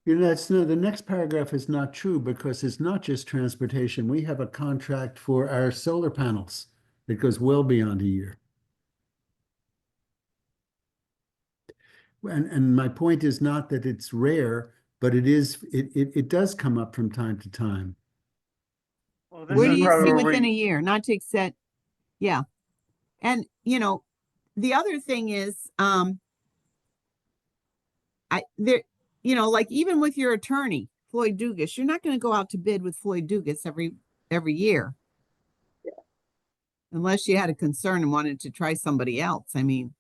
You know, that's no, the next paragraph is not true because it's not just transportation. We have a contract for our solar panels that goes well beyond a year. And my point is not that it's rare, but it does come up from time to time.
Well,
Where do
is
you
probably
see
where
within
we-
a year, not to accept, yeah. And, you know, the other thing is, you know, like even with your attorney, Floyd Dugas, you're not gonna go out to bid with Floyd Dugas every year. Unless you had a concern and wanted to try somebody else. I mean,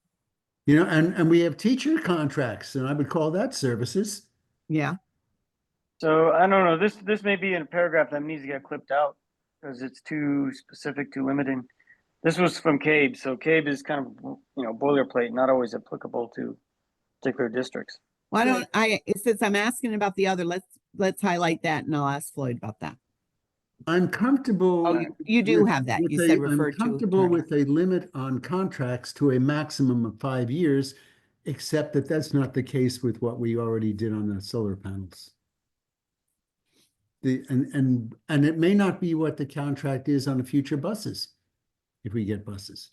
You know, and we have teacher contracts, and I would call that services.
yeah.
So I don't know. This may be in a paragraph that needs to get clipped out because it's too specific, too limiting. This was from CABE, so CABE is kind of, you know, boilerplate, not always applicable to particular districts.
Why don't since I'm asking about the other, let's highlight that and I'll ask Floyd about that.
I'm comfortable.
Oh, you do
with-
have that.
with
You
a-
said
I'm
referred to
comfortable
attorney.
with a limit on contracts to a maximum of 5 years except that that's not the case with what we already did on the solar panels. And it may not be what the contract is on the future buses, if we get buses.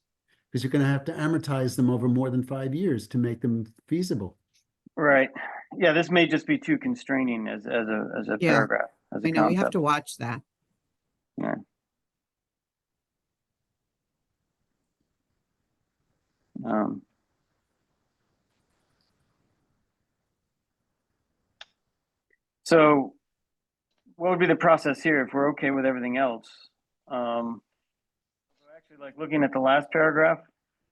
Because you're gonna have to amortize them over more than 5 years to make them feasible.
Right. Yeah, this may just be too constraining as a
Yeah.
paragraph, as a
I know we have
concept.
to watch that.
Yeah. Um, so what would be the process here if we're okay with everything else? Actually, like looking at the last paragraph,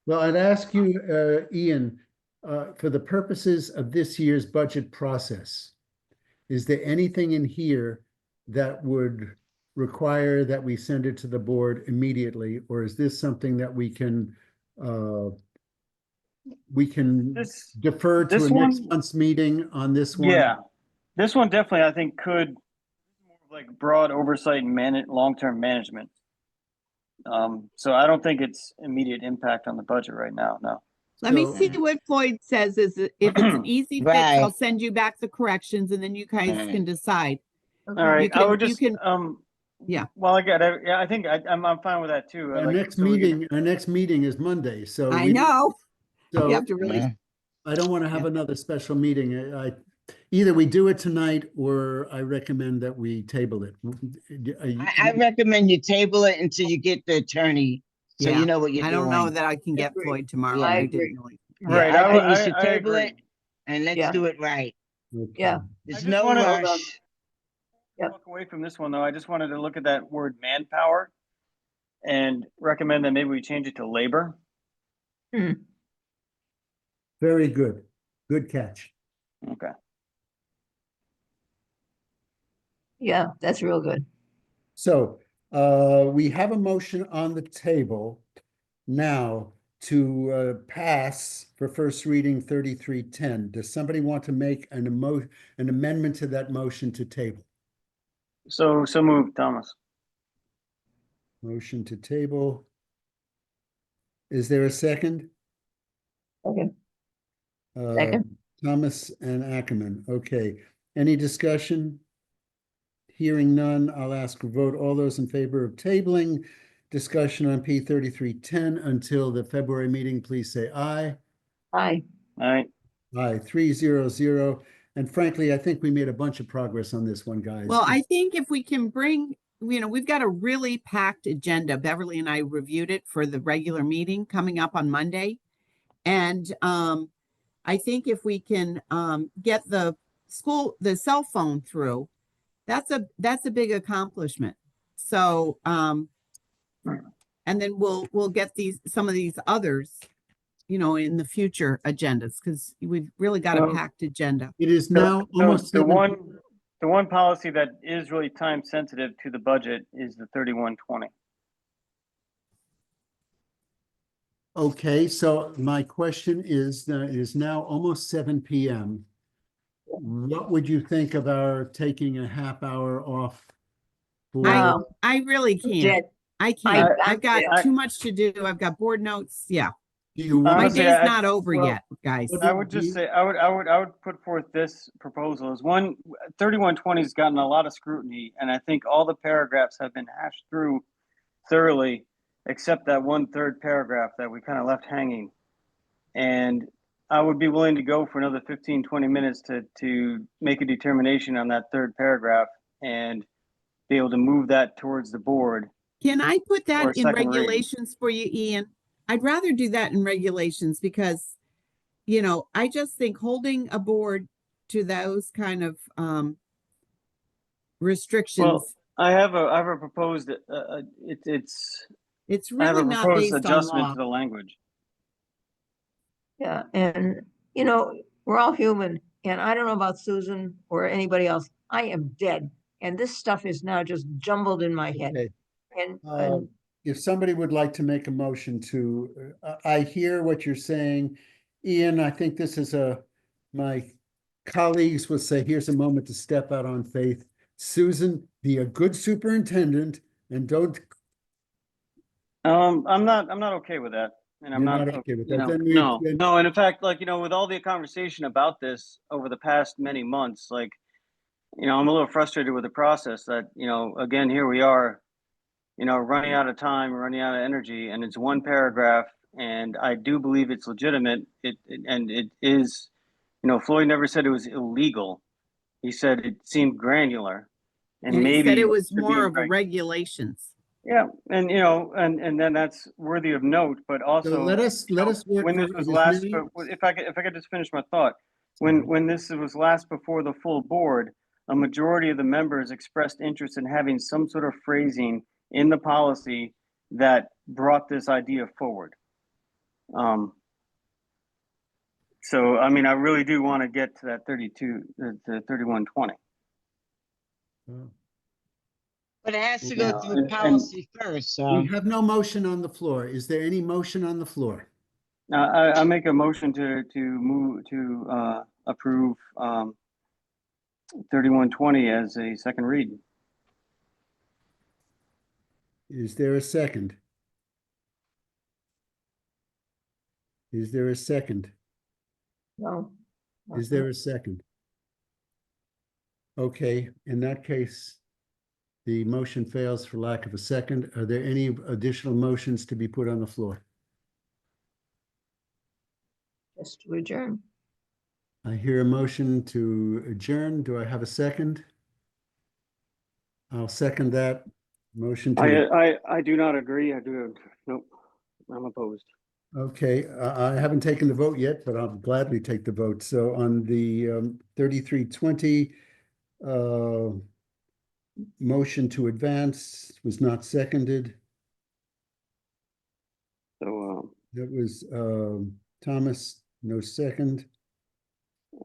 Well, I'd ask you, Ian, for the purposes of this year's budget process, is there anything in here that would require that we send it to the board immediately, or is this something that we can
this,
defer to
this
a next
one-
month's meeting on this one?
yeah, this one definitely I think could more of like broad oversight and long-term management. So I don't think it's immediate impact on the budget right now. No.
Let me
So-
see what Floyd says is if it's an easy fix, I'll
Right.
send you back the corrections and then you guys
Right.
can decide.
All right. I
can-
would
you
just
can- yeah.
Well, I get it. Yeah, I think I'm fine with that too.
Our
Like,
next
so we can-
meeting is Monday, so
I know.
So
You have to really,
Yeah.
I don't want to have
Yeah.
another special meeting. Either we do it tonight or I recommend that we table it.
I recommend you table it until you get the attorney, so
Yeah.
you know what you're
I
doing.
don't know that I can get
Agree.
Floyd tomorrow.
Yeah.
I
I
agree.
didn't really.
Right.
I think
I-
you should
I
table
agree.
it, and let's
Yeah.
do it right.
Okay.
Yeah.
There's
just
no
wanna-
rush.
Yep.
Walk away from this one though. I just wanted to look at that word manpower and recommend that maybe we change it to labor.
Very good. Good catch.
Okay.
Yeah, that's real good.
So we have a motion on the table now to pass for first reading 3310. Does somebody want to make an amendment to that motion to table?
So moved, Thomas.
Motion to table. Is there a second?
Okay.
Uh,
Second.
Thomas and Ackerman. Okay. Any discussion? Hearing none, I'll ask for vote. All those in favor of tabling discussion on P 3310 until the February meeting, please say aye.
Aye.
All right.
Aye, 300. And frankly, I think we made a bunch of progress on this one, guys.
Well, I think if we can bring, we've got a really packed agenda. Beverly and I reviewed it for the regular meeting coming up on Monday. And I think if we can get the cell phone through, that's a big accomplishment. So and then we'll get some of these others, in the future agendas, because we've really got a
Well,
packed agenda.
It is now
So
almost
the
7.
one policy that is really time sensitive to the budget is the 3120.
Okay, so my question is, it is now almost 7 p.m. What would you think of our taking a half hour off? For,
Wow.
I really can't.
Dead.
I can't.
I-
I've got
I-
too much to do. I've got board notes. Yeah.
do you
My
want
Honestly,
day's
I-
not over
well,
yet, guys.
what
I would just say I would put forth this proposal as 3120 has gotten a lot of scrutiny, and I think all the paragraphs have been hashed through thoroughly, except that 1/3 paragraph that we kind of left hanging. And I would be willing to go for another 15-20 minutes to make a determination on that third paragraph and be able to move that towards the board.
Can I put
Or
that in
second reading.
regulations for you, Ian? I'd rather do that in regulations because, I just think holding a board to those kind of restrictions,
I have a proposed
it's
I have
really
a
not
proposed
based on
adjustment
law.
to the language.
Yeah, and we're all human, and I don't know about Susan or anybody else. I am dead, and this stuff is now just jumbled in my head.
Okay.
And
If somebody would like to make a motion to, I hear what you're saying. Ian, I think this is my colleagues would say, here's a moment to step out on faith. Susan, be a good superintendent and don't,
I'm not okay with that. And I'm
You're
not,
not okay with
you
that.
know,
Then we-
no,
then-
no. And in fact, like, you know, with all the conversation about this over the past many months, like, you know, I'm a little frustrated with the process that, you know, again, here we are, you know, running out of time, running out of energy, and it's one paragraph. And I do believe it's legitimate. And it is, you know, Floyd never said it was illegal. He said it seemed granular. And
And he
maybe
said it was
should be
more
in
of a regulations.
yeah, and you know, and then that's worthy of note, but
So
also,
let us work
when this
for,
was
it is
last,
now.
if I could just finish my thought,
Sorry.
when this was last before the full board, a majority of the members expressed interest in having some sort of phrasing in the policy that brought this idea forward. So I mean, I really do want to get to that 3120.
Oh.
But it has to
Yeah,
go through
and-
policy first, so.
We have no motion on the floor. Is there any motion on the floor?
I make a motion to move to approve 3120 as a second read.
Is there a second? Is there a second?
No.
Is there a second? Okay, in that case, the motion fails for lack of a second. Are there any additional motions to be put on the floor?
Just to adjourn.
I hear a motion to adjourn. Do I have a second? I'll second that motion to.
I do not agree. Nope. I'm opposed.
Okay, I haven't taken the vote yet, but I'll gladly take the vote. So on the 3320 motion to advance was not seconded.
So
That was Thomas, no second.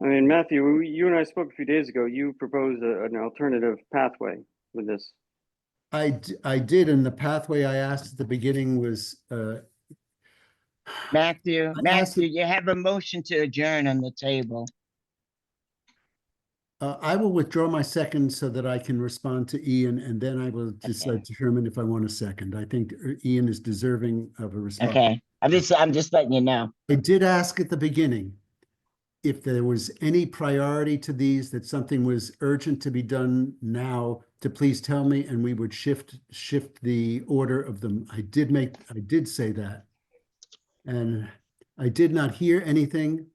I mean, Matthew, you and I spoke a few days ago. You proposed an alternative pathway with this.
I did, and the pathway I asked at the beginning was
Matthew,
asked-
Matthew, you have a motion to adjourn on the table.
I will withdraw my second so that I can respond to Ian, and then I will
Okay.
determine if I want a second. I think Ian is deserving of a response.
Okay, I'm just letting you know.
I did ask at the beginning if there was any priority to these, that something was urgent to be done now, to please tell me, and we would shift the order of them. I did say that. And I did not hear anything.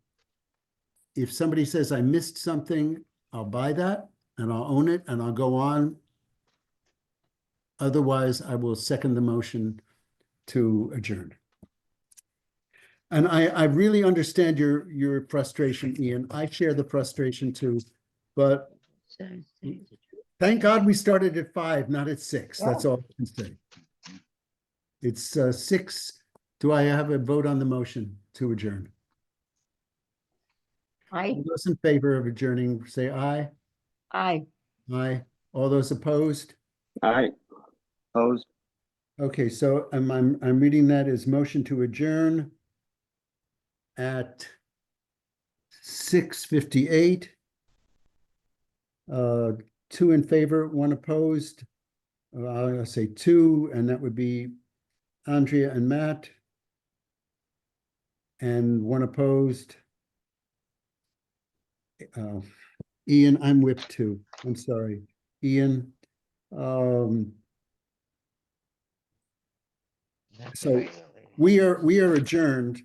If somebody says I missed something, I'll buy that and I'll own it and I'll go on. Otherwise, I will second the motion to adjourn. And I really understand your frustration, Ian. I share the frustration too, but thank God we started at 5, not at 6. That's all I can say. It's 6. Do I have a vote on the motion to adjourn?
Aye.
All those in favor of adjourning, say aye.
Aye.
Aye. All those opposed?
All right. Opposed.
Okay, so I'm reading that as motion to adjourn at 6:58. 2 in favor, 1 opposed. I'll say 2, and that would be Andrea and Matt. And 1 opposed. Ian, I'm with 2. I'm sorry. Ian. So we are adjourned.